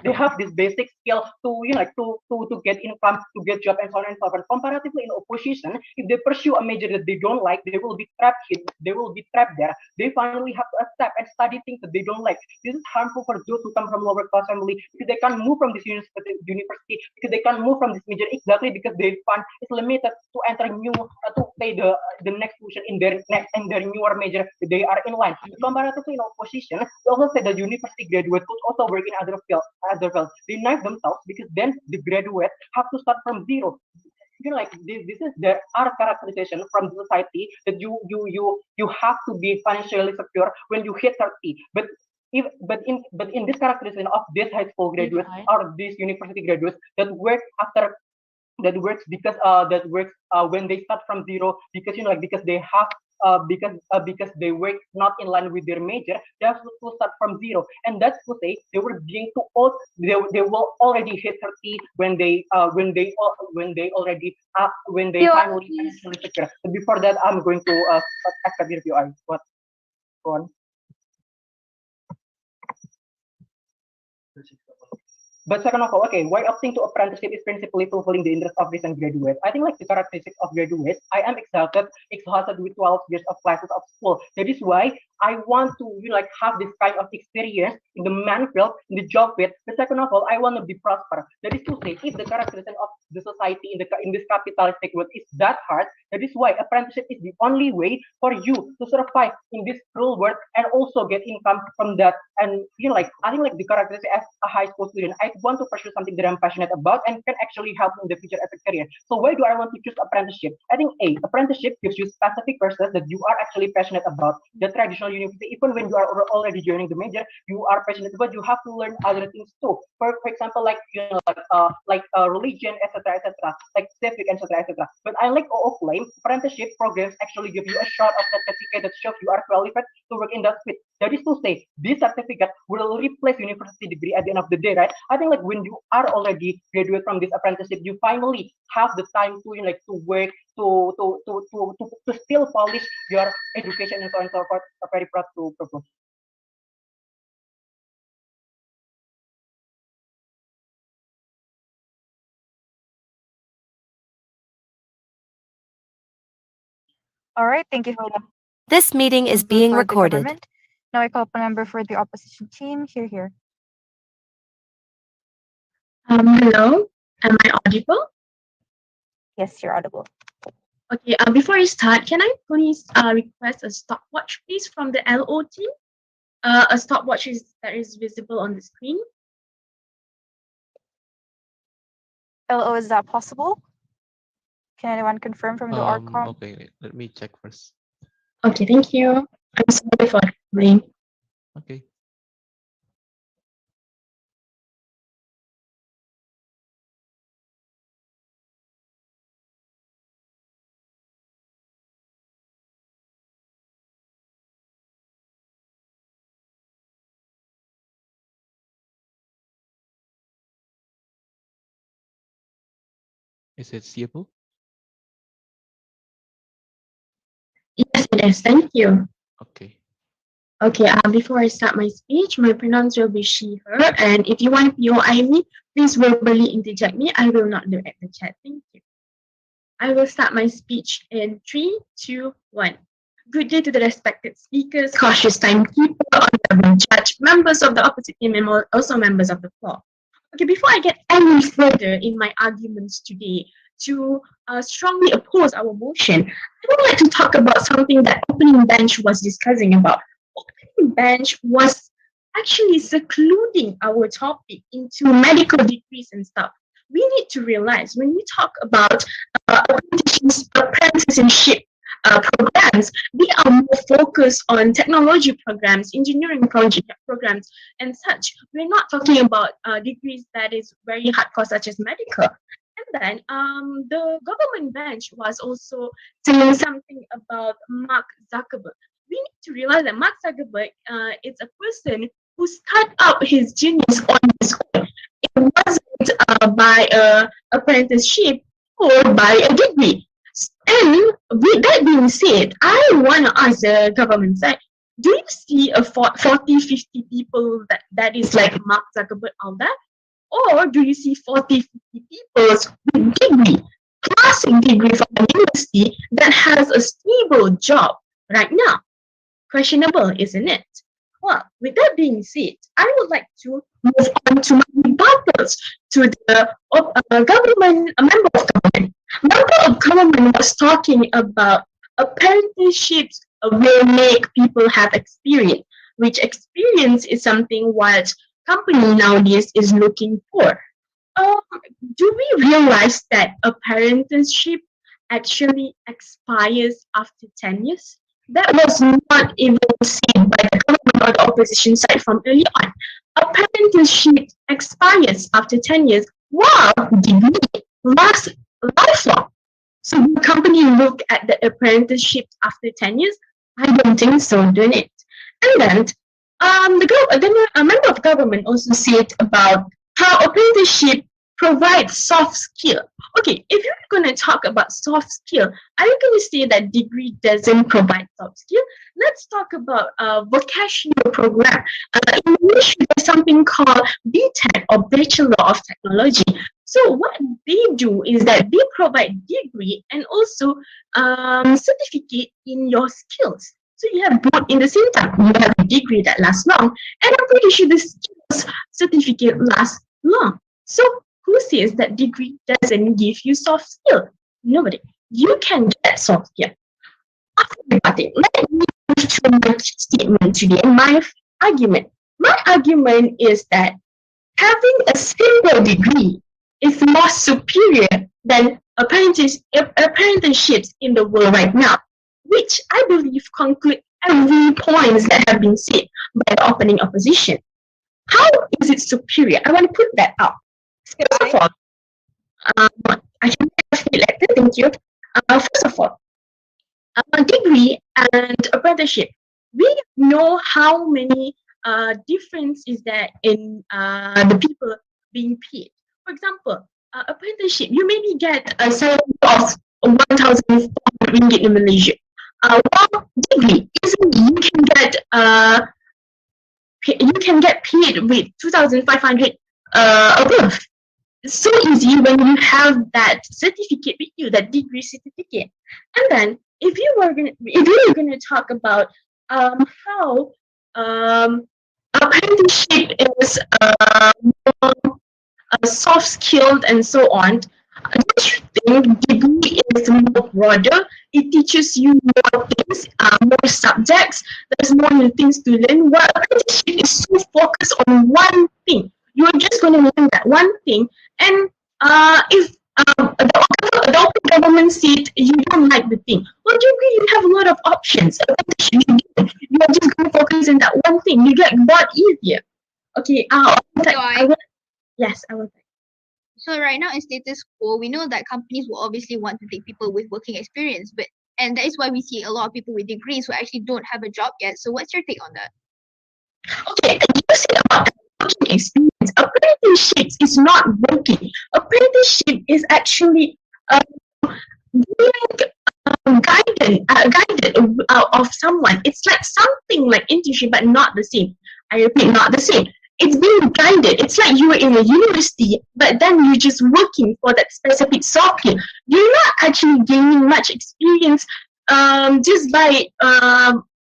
they have this basic skill to get income, to get job and so on and so forth. Comparatively in opposition, if they pursue a major that they don't like, they will be trapped there. They finally have to accept and study things that they don't like. This is harmful for those who come from lower class family because they can't move from this university, because they can't move from this major exactly because their fund is limited to enter new to pay the next tuition in their newer major they are in line. Comparatively in opposition, we also say that university graduates could also work in other fields. They knife themselves because then the graduates have to start from zero. This is the our characterization from the society that you have to be financially secure when you hit 30. But in this characterization of this high school graduates or these university graduates that works when they start from zero because because they have because they work not in line with their major, they have to start from zero. And that's to say they were being too old. They will already hit 30 when they finally financially secure. But before that, I'm going to accept the review. What? Go on. But second of all, okay, why opting to apprenticeship is principally fulfilling the interest of recent graduates. I think like the characteristics of graduates, I am exhausted with 12 years of classes of school. That is why I want to have this kind of experience in the man field, in the job field. But second of all, I want to be prosperous. That is to say, if the characteristic of the society in this capitalistic world is that hard, that is why apprenticeship is the only way for you to survive in this cruel world and also get income from that. And I think like the characteristic as a high school student, I want to pursue something that I'm passionate about and can actually help me in the future as a career. So why do I want to choose apprenticeship? I think apprenticeship gives you specific courses that you are actually passionate about. The traditional university, even when you are already joining the major, you are passionate about. You have to learn other things too. For example, like religion, etc., like civic, etc. But I like OO claim apprenticeship programs actually give you a short of certificate that shows you are qualified to work in that field. That is to say, this certificate will replace university degree at the end of the day, right? I think like when you are already graduate from this apprenticeship, you finally have the time to to work, to still polish your education and so on and so forth. I'm very proud to propose. All right, thank you for that. This meeting is Member being for the recorded. government. Now I call up a member for the opposition team. Here. Hello, am I audible? Yes, you're audible. Okay, before I start, can I please request a stopwatch, please, from the LO team? A stopwatch that is visible on the screen. LO, is that possible? Can anyone confirm from the ORCOM? Okay, let me check first. Okay, thank you. I'm sorry for the Okay. Is it seeable? Yes, it is. Thank you. Okay. Okay, before I start my speech, my pronouns will be she, her, and if you want POI me, please verbally interject me. I will not direct the chat. Thank you. I will start my speech in 3, 2, 1. Good day to the respected speakers, cautious timekeeper, honorable judge, members of the opposite team, and also members of the floor. Okay, before I get any further in my arguments today to strongly oppose our motion, I would like to talk about something that opening bench was discussing about. Opening bench was actually secluding our topic into medical degrees and stuff. We need to realize when we talk about apprenticeship programs, they are more focused on technology programs, engineering programs, and such. We're not talking about degrees that is very hardcore, such as medical. And then the government bench was also saying something about Mark Zuckerberg. We need to realize that Mark Zuckerberg is a person who started up his genius on his own. It wasn't by an apprenticeship or by a degree. And with that being said, I want to ask the government side, do you see a 40, 50 people that is like Mark Zuckerberg out there? Or do you see 40, 50 people with degree, classic degree from a university that has a stable job right now? Questionable, isn't it? Well, with that being said, I would like to move on to my rebuttals to the member of government. Member of government was talking about apprenticeships will make people have experience, which experience is something what company nowadays is looking for. Do we realize that apprenticeship actually expires after 10 years? That was not even seen by the government or the opposition side from early on. Apprenticeship expires after 10 years, while degree lasts lifelong. So will company look at the apprenticeship after 10 years? I don't think so, don't it? And then a member of government also said about how apprenticeship provides soft skill. Okay, if you're going to talk about soft skill, are you going to say that degree doesn't provide soft skill? Let's talk about vocational program. In English, there's something called BTEC or Bachelor of Technology. So what they do is that they provide degree and also certificate in your skills. So you have both in the same time. You have a degree that lasts long, and I'm pretty sure the skills certificate lasts long. So who says that degree doesn't give you soft skill? Nobody. You can get soft skill. Let me move to my statement today. My argument. My argument is that having a simple degree is more superior than apprenticeships in the world right now, which I believe conclude every point that have been said by the opening opposition. How is it superior? I want to put that out. First of all, I can feel like thank you. First of all, degree and apprenticeship. We know how many difference is there in the people being paid. For example, apprenticeship, you maybe get a salary of 1,400 ringgit in Malaysia. While degree, easily you can get paid with 2,500 above. It's so easy when you have that certificate with you, that degree certificate. And then if you were gonna talk about how apprenticeship is more soft skilled and so on, don't you think degree is more broader? It teaches you more things, more subjects. There's more things to learn. While apprenticeship is so focused on one thing, you're just going to learn that one thing. And if the open government said you don't like the thing, well, degree you have a lot of options. You're just going to focus on that one thing. You get bored easier. Okay. Yes, I will. So right now in status quo, we know that companies will obviously want to take people with working experience, and that is why we see a lot of people with degrees who actually don't have a job yet. So what's your take on that? Okay, you said about working experience. Apprenticeships is not working. Apprenticeship is actually being guided of someone. It's like something like internship, but not the same. I repeat, not the same. It's being guided. It's like you were in a university, but then you're just working for that specific software. You're not actually gaining much experience just by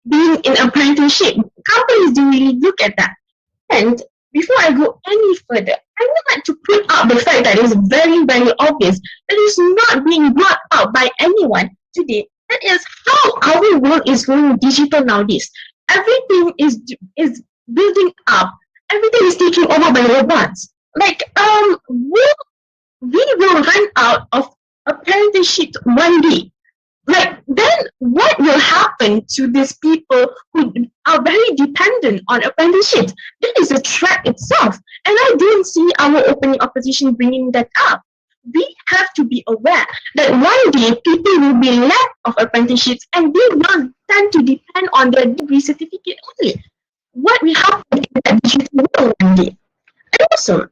being in apprenticeship. Companies do really look at that. And before I go any further, I would like to put out the fact that it's very, very obvious that it's not being brought out by anyone today. That is how our world is going digital nowadays. Everything is building up. Everything is taken over by robots. Like, we will run out of apprenticeship one day. Like, then what will happen to these people who are very dependent on apprenticeships? That is a threat itself. And I don't see our opening opposition bringing that up. We have to be aware that one day people will be lack of apprenticeships and they will tend to depend on their degree certificate only. What will happen in that digital world one day? And also,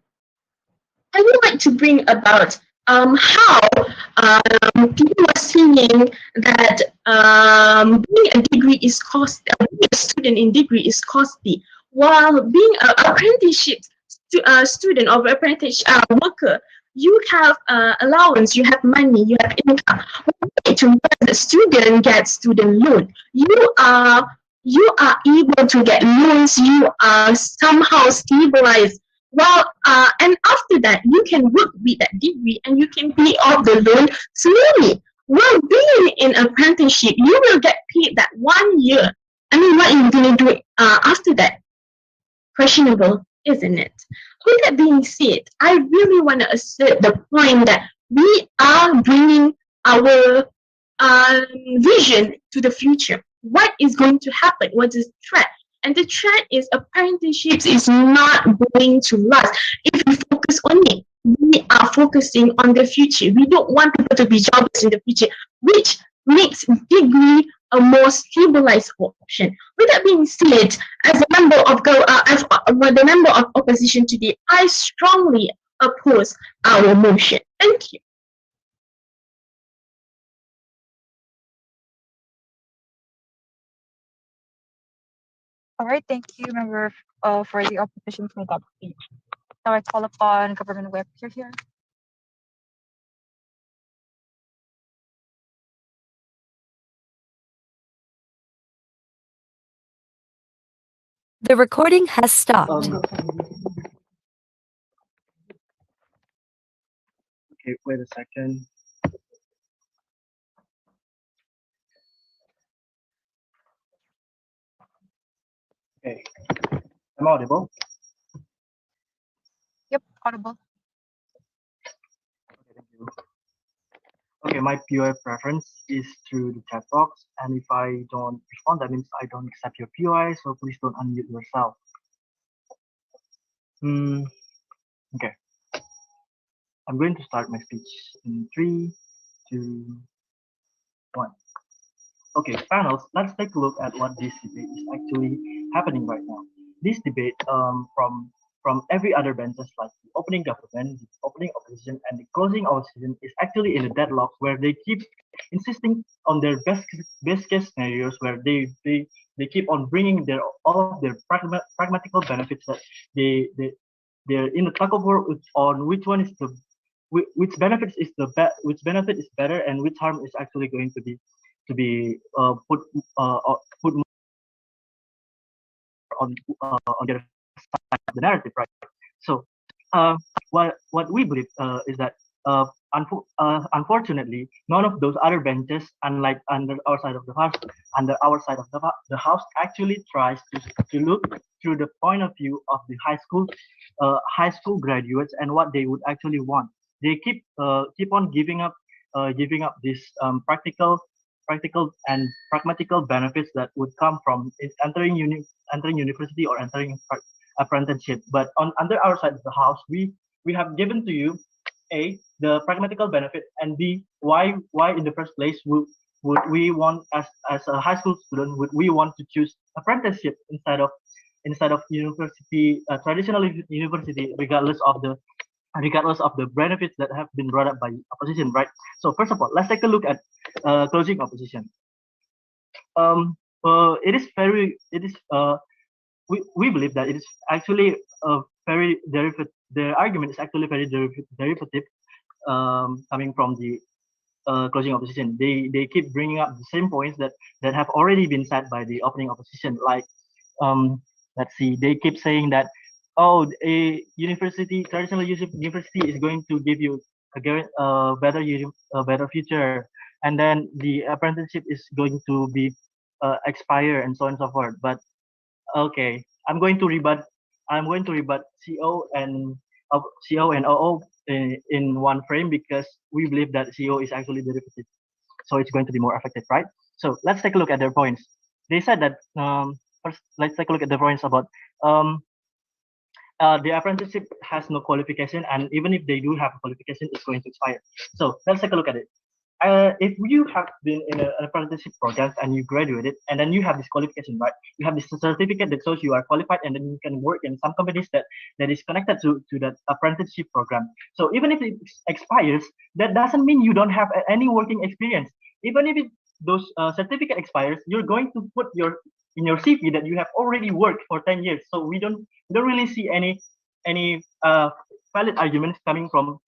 I would like to bring about how people are seeing that being a degree is costly, being a student in degree is costly, while being an apprenticeship student or apprentice worker, you have allowance, you have money, you have income. To the student gets student loan, you are able to get loans, you are somehow stabilized. Well, and after that, you can work with that degree and you can pay off the loan slowly. While being in apprenticeship, you will get paid that 1 year. I mean, what are you going to do after that? Questionable, isn't it? With that being said, I really want to assert the point that we are bringing our vision to the future. What is going to happen? What is the threat? And the threat is apprenticeships is not going to last if we focus on it. we are focusing on the future. We don't want people to be jobless in the future, which makes degree a more stabilized option. With that being said, as a member of the member of opposition today, I strongly oppose our motion. Thank you. All right, thank you, member, for the opposition for that speech. Now I call upon Government Whip here. The recording has stopped. Okay, wait a second. Okay, am I audible? Yep, audible. Okay, thank you. Okay, my POI preference is through the chat box, and if I don't respond, that means I don't accept your POI, so please don't unmute yourself. Okay. I'm going to start my speech in 3, 2, 1. Okay, panels, let's take a look at what this debate is actually happening right now. This debate from every other benches, like the opening government, the opening opposition, and the closing opposition, is actually in a deadlock where they keep insisting on their best case scenarios, where they keep on bringing all of their pragmatical benefits that they're in a tug of war on which one is the which benefit is better, and which harm is actually going to be put on the other side of the narrative, right? So what we believe is that unfortunately, none of those other benches, unlike under our side of the house, actually tries to look through the point of view of the high school graduates and what they would actually want. They keep on giving up this practical and pragmatical benefits that would come from entering university or entering apprenticeship. But under our side of the house, we have given to you A, the pragmatical benefit, and B, why in the first place would we want, as a high school student, would we want to choose apprenticeship instead of university, traditional university, regardless of the benefits that have been brought up by opposition, right? So first of all, let's take a look at closing opposition. We believe that it is actually very derivative. The argument is actually very derivative, coming from the closing opposition. They keep bringing up the same points that have already been said by the opening opposition. Like, let's see, they keep saying that, oh, a traditional university is going to give you a better future, and then the apprenticeship is going to be expire, and so on and so forth. But okay, I'm going to rebut CO and OO in one frame, because we believe that CO is actually derivative, so it's going to be more effective, right? So let's take a look at their points. They said that first, let's take a look at the points about the apprenticeship has no qualification, and even if they do have a qualification, it's going to expire. So let's take a look at it. If you have been in an apprenticeship program and you graduated, and then you have this qualification, right? You have this certificate that shows you are qualified, and then you can work in some companies that is connected to that apprenticeship program. So even if it expires, that doesn't mean you don't have any working experience. Even if those certificate expires, you're going to put in your CV that you have already worked for 10 years. So we don't really see any valid arguments coming from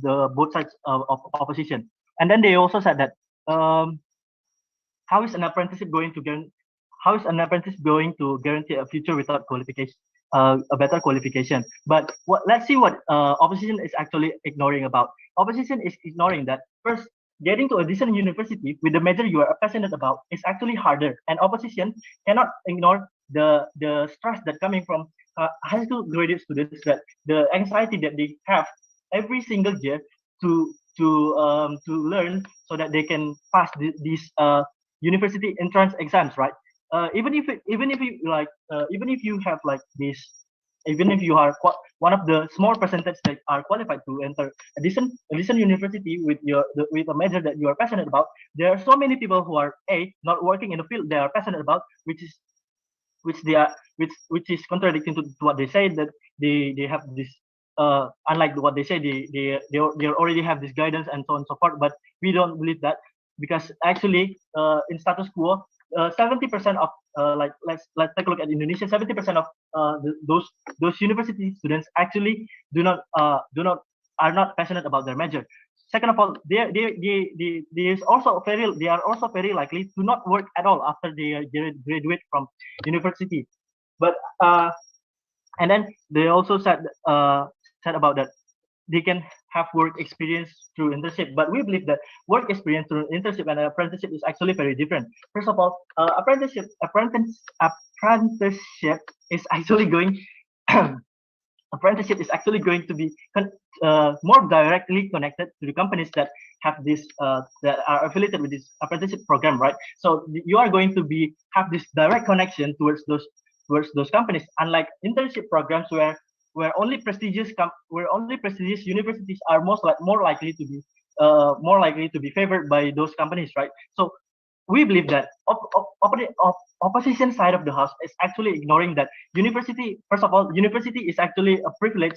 the both sides of opposition. And then they also said that how is an apprenticeship going to guarantee a future without qualification, a better qualification? But let's see what opposition is actually ignoring about. Opposition is ignoring that first, getting to a decent university with the major you are passionate about is actually harder, and opposition cannot ignore the stress that coming from high school graduate students, that the anxiety that they have every single year to learn so that they can pass these university entrance exams, right? Even if you have like this even if you are one of the small percentage that are qualified to enter a decent university with with a major that you are passionate about, there are so many people who are not working in the field they are passionate about, which is contradicting to what they say, that they have this unlike what they say, they already have this guidance and so on and so forth. But we don't believe that, because actually in status quo, 70% of like let's take a look at Indonesia. 70% of those university students actually are not passionate about their major. Second of all, they are also very likely to not work at all after they graduate from university. But and then they also said about that they can have work experience through internship. But we believe that work experience through internship and apprenticeship is actually very different. First of all, apprenticeship is actually going apprenticeship is actually going to be more directly connected to the companies that have this that are affiliated with this apprenticeship program, right? So you are going to have this direct connection towards those companies, unlike internship programs where only prestigious universities are more likely to be favored by those companies, right? So we believe that opposition side of the house is actually ignoring that university. First of all, university is actually a privilege.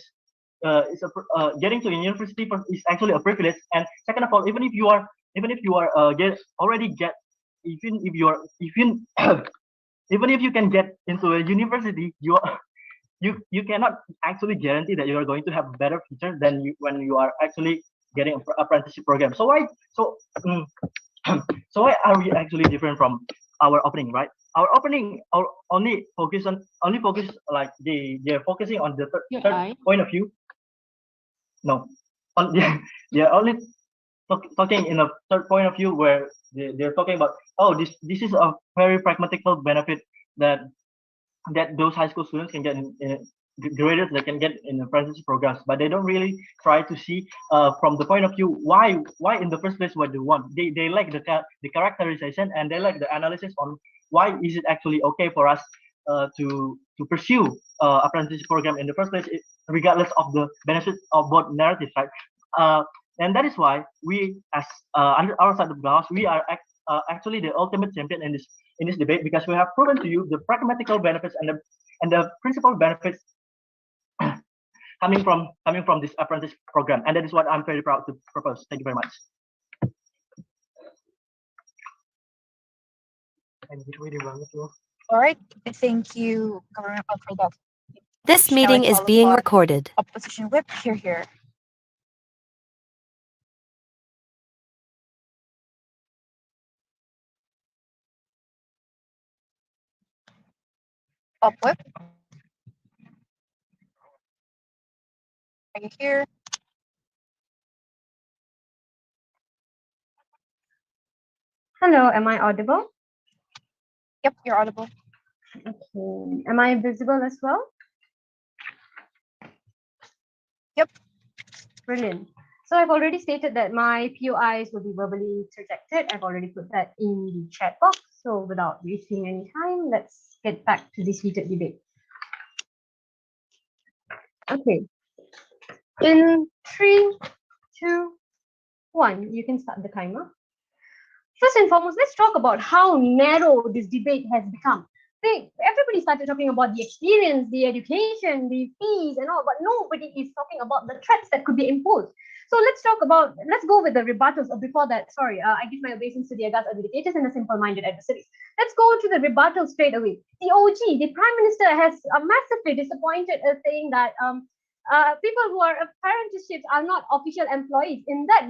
Getting to a university is actually a privilege. And second of all, even if you are even if you can get into a university, you cannot actually guarantee that you are going to have a better future than when you are actually getting an apprenticeship program. So why are we actually different from our opening, right? Our opening only focus like they're focusing on the third point of view. No, they're only talking in a third point of view where they're talking about, oh, this is a very pragmatical benefit that those high school students can get in graders they can get in apprenticeship programs, but they don't really try to see from the point of view why in the first place what they want. They like the characterization, and they like the analysis on why is it actually okay for us to pursue apprenticeship program in the first place, regardless of the benefits of both narratives, right? And that is why we, as under our side of the house, we are actually the ultimate champion in this debate, because we have proven to you the pragmatical benefits and the principal benefits coming from this apprentice program, and that is what I'm very proud to propose. Thank you very much. All right, thank you, Government for that. This meeting is being recorded. Opposition whip, here. Up whip. Are you here? Hello, am I audible? Yep, you're audible. Okay. Am I visible as well? Yep. Brilliant. So I've already stated that my POIs will be verbally interjected. I've already put that in the chat box. So without wasting any time, let's get back to this heated debate. Okay. In 3, 2, 1, you can start the timer. First and foremost, let's talk about how narrow this debate has become. Everybody started talking about the experience, the education, the fees and all, but nobody is talking about the threats that could be imposed. So let's go with the rebuttals. Before that, sorry, I give my obeisance to the aghast adjudicators and the simple-minded adversaries. Let's go to the rebuttals straight away. The OG, the Prime Minister, has massively disappointed us, saying that people who are apprenticeships are not official employees. With that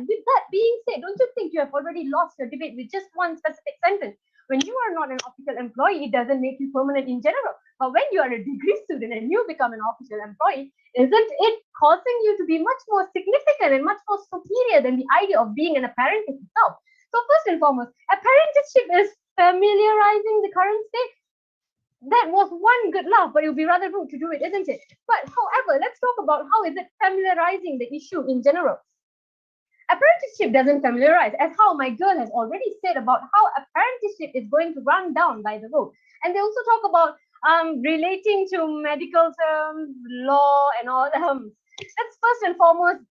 being said, don't you think you have already lost your debate with just one specific sentence? When you are not an official employee, it doesn't make you permanent in general. But when you are a degree student and you become an official employee, isn't it causing you to be much more significant and much more superior than the idea of being an apprentice itself? So first and foremost, apprenticeship is familiarizing the current state. That was one good laugh, but it would be rather rude to do it, isn't it? But however, let's talk about how is it familiarizing the issue in general. Apprenticeship doesn't familiarize, as how my girl has already said about how apprenticeship is going to run down by the road. And they also talk about relating to medical terms, law, and all. Let's first and foremost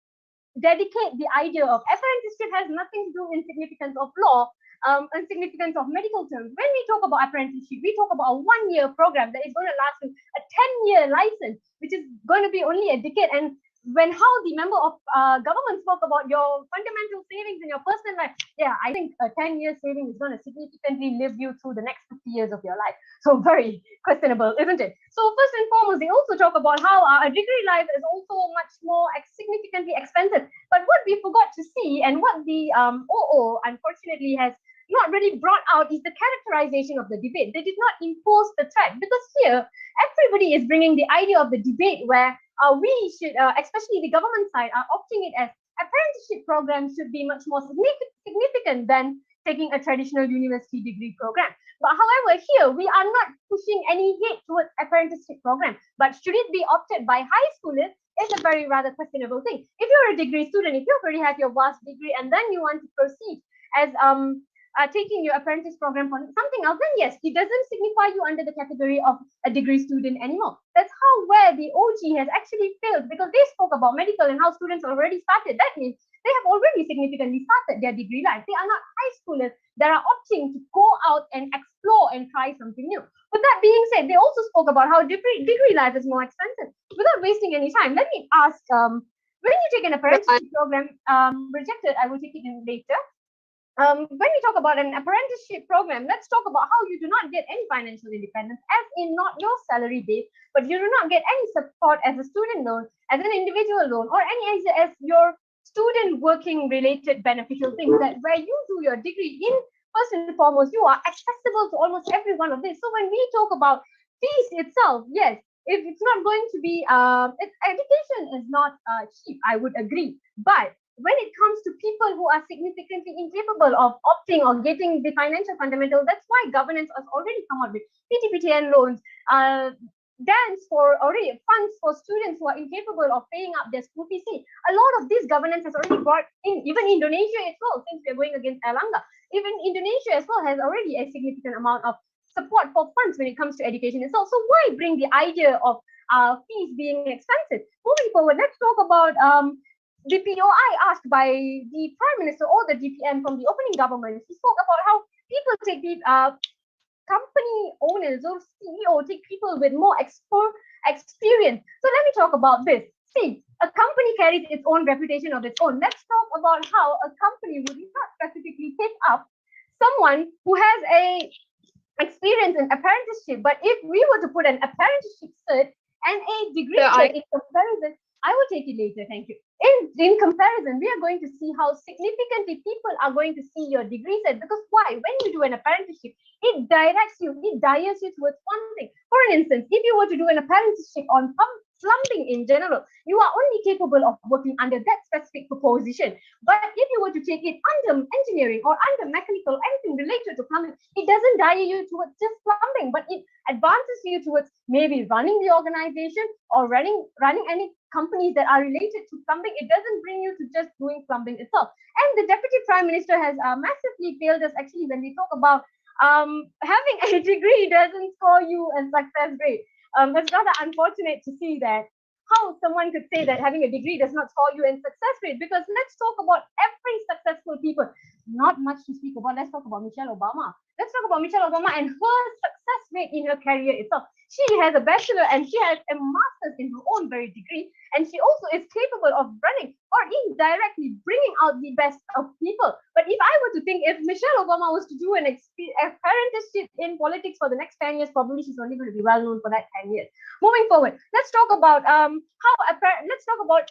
dedicate the idea of apprenticeship has nothing to do in significance of law and significance of medical terms. When we talk about apprenticeship, we talk about a 1-year program that is going to last you a 10-year license, which is going to be only a decade. And when how the member of government spoke about your fundamental savings in your personal life, yeah, I think a 10-year saving is going to significantly live you through the next 50 years of your life. So very questionable, isn't it? So first and foremost, they also talk about how a degree life is also much more significantly expensive. But what we forgot to see, and what the OO unfortunately has not really brought out, is the characterization of the debate. They did not impose the threat, because here everybody is bringing the idea of the debate where we should, especially the government side, are opting it as apprenticeship programs should be much more significant than taking a traditional university degree program. But however, here we are not pushing any hate towards apprenticeship program, but should it be opted by high schoolers is a very rather questionable thing. If you're a degree student, if you already have your vast degree and then you want to proceed as taking your apprentice program for something else, then yes, it doesn't signify you under the category of a degree student anymore. That's how where the OG has actually failed, because they spoke about medical and how students already started. That means they have already significantly started their degree life. They are not high schoolers that are opting to go out and explore and try something new. With that being said, they also spoke about how degree life is more expensive. Without wasting any time, let me ask, when you take an apprenticeship program, rejected, I will take it in later. When we talk about an apprenticeship program, let's talk about how you do not get any financial independence, as in not your salary base, but you do not get any support as a student loan, as an individual loan, or any as your student working related beneficial things, that where you do your degree in, first and foremost, you are accessible to almost every one of this. So when we talk about fees itself, yes, if it's not going to be, education is not cheap, I would agree, but when it comes to people who are significantly incapable of opting or getting the financial fundamentals, that's why governance has already come out with PTPTN loans, dance for already funds for students who are incapable of paying up their school fees. A lot of this governance has already brought in, even Indonesia as well, since we're going against Erlangga. Even Indonesia as well has already a significant amount of support for funds when it comes to education itself. So why bring the idea of fees being expensive? Moving forward, let's talk about the POI asked by the Prime Minister or the DPM from the opening government. He spoke about how people take the company owners or CEO take people with more experience. So let me talk about this. See, a company carries its own reputation of its own. Let's talk about how a company would not specifically pick up someone who has a experience in apprenticeship. But if we were to put an apprenticeship cert and a degree cert in comparison, I will take it later, thank you. In comparison, we are going to see how significantly people are going to see your degree set. Because why? When you do an apprenticeship, it directs you, it dials you towards one thing. For instance, if you were to do an apprenticeship on plumbing in general, you are only capable of working under that specific proposition. But if you were to take it under engineering or under mechanical, anything related to plumbing, it doesn't dial you towards just plumbing, but it advances you towards maybe running the organization or running any companies that are related to plumbing. It doesn't bring you to just doing plumbing itself. And the Deputy Prime Minister has massively failed us actually when we talk about having a degree doesn't score you a success rate. It's rather unfortunate to see that how someone could say that having a degree does not score you in success rate, because let's talk about every successful people. Not much to speak about. Let's talk about Michelle Obama. Let's talk about Michelle Obama and her success rate in her career itself. She has a bachelor and she has a master's in her own very degree, and she also is capable of running or indirectly bringing out the best of people. But if I were to think, if Michelle Obama was to do an apprenticeship in politics for the next 10 years, probably she's only going to be well known for that 10 years. Moving forward, let's talk about let's talk about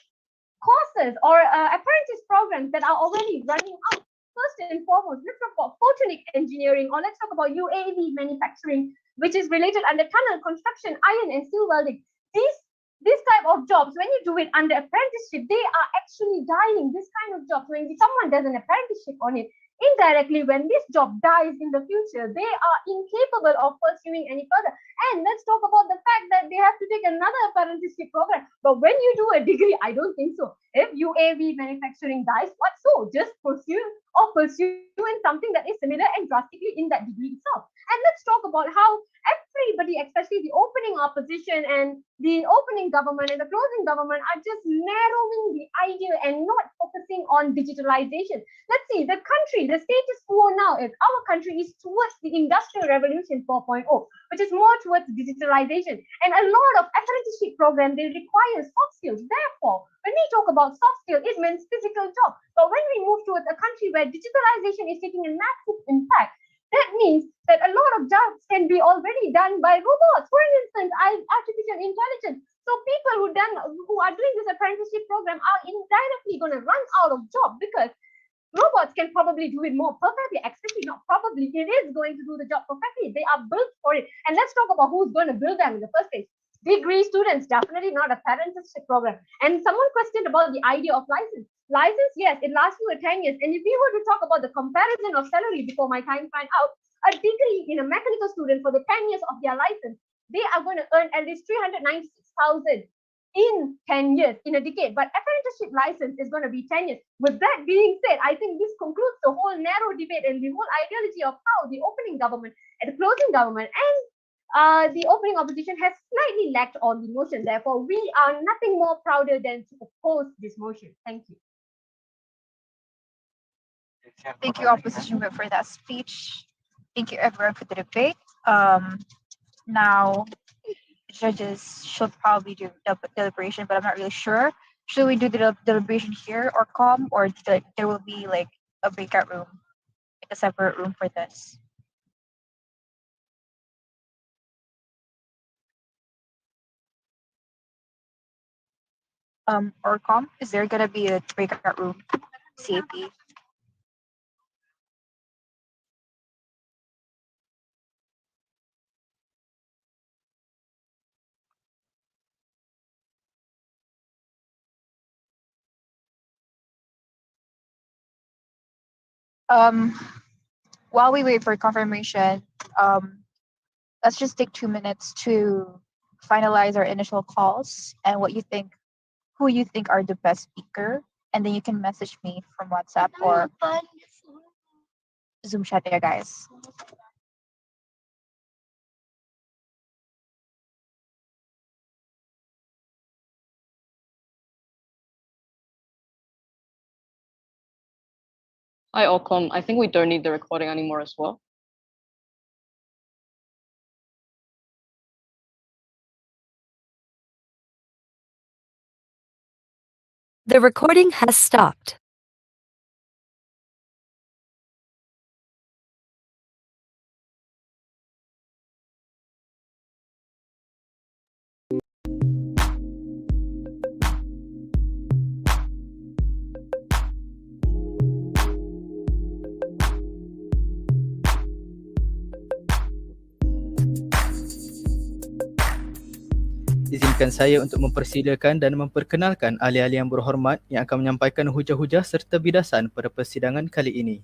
courses or apprentice programs that are already running out. First and foremost, let's talk about photonic engineering, or let's talk about UAV manufacturing, which is related under tunnel construction, iron and steel welding. This type of jobs, when you do it under apprenticeship, they are actually dying. This kind of jobs, when someone does an apprenticeship on it, indirectly, when this job dies in the future, they are incapable of pursuing any further. And let's talk about the fact that they have to take another apprenticeship program. But when you do a degree, I don't think so. If UAV manufacturing dies, what so? Just pursue in something that is similar and drastically in that degree itself. And let's talk about how every everybody, especially the opening opposition and the opening government and the closing government, are just narrowing the idea and not focusing on digitalization. Let's see, the status quo now is our country is towards the Industrial Revolution 4.0, which is more towards digitalization. And a lot of apprenticeship programs, they require soft skills. Therefore, when we talk about soft skill, it means physical job. But when we move towards a country where digitalization is taking a massive impact, that means that a lot of jobs can be already done by robots. For instance, artificial intelligence. So people who are doing this apprenticeship program are indirectly going to run out of job because robots can probably do it more perfectly, especially not probably, it is going to do the job perfectly. They are built for it. And let's talk about who's going to build them in the first place. Degree students, definitely not a apprenticeship program. And someone questioned about the idea of license. License, yes, it lasts you 10 years. And if we were to talk about the comparison of salary before my time ran out, a degree in a mechanical student for the 10 years of their license, they are going to earn at least 396,000 in 10 years, in a decade. But apprenticeship license is going to be 10 years. With that being said, I think this concludes the whole narrow debate and the whole ideology of how the opening government and the closing government and the opening opposition has slightly lacked on the motion. Therefore, we are nothing more prouder than to oppose this motion. Thank you. Thank you, opposition whip, for that speech. Thank you, everyone, for the debate. Now, judges should probably do deliberation, but I'm not really sure. Should we do the deliberation here or come, or there will be like a breakout room, like a separate room for this? Or com, is there gonna be a breakout room, CAP? While we wait for confirmation, let's just take 2 minutes to finalize our initial calls and who you think are the best speaker, and then you can message me from WhatsApp or Zoom chat there, guys. Hi, Ocom. I think we don't need the recording anymore as well. The recording has stopped. Izinkan saya untuk mempersilakan dan memperkenalkan ahli-ahli yang berhormat yang akan menyampaikan hujah-hujah serta bidasan pada persidangan kali ini.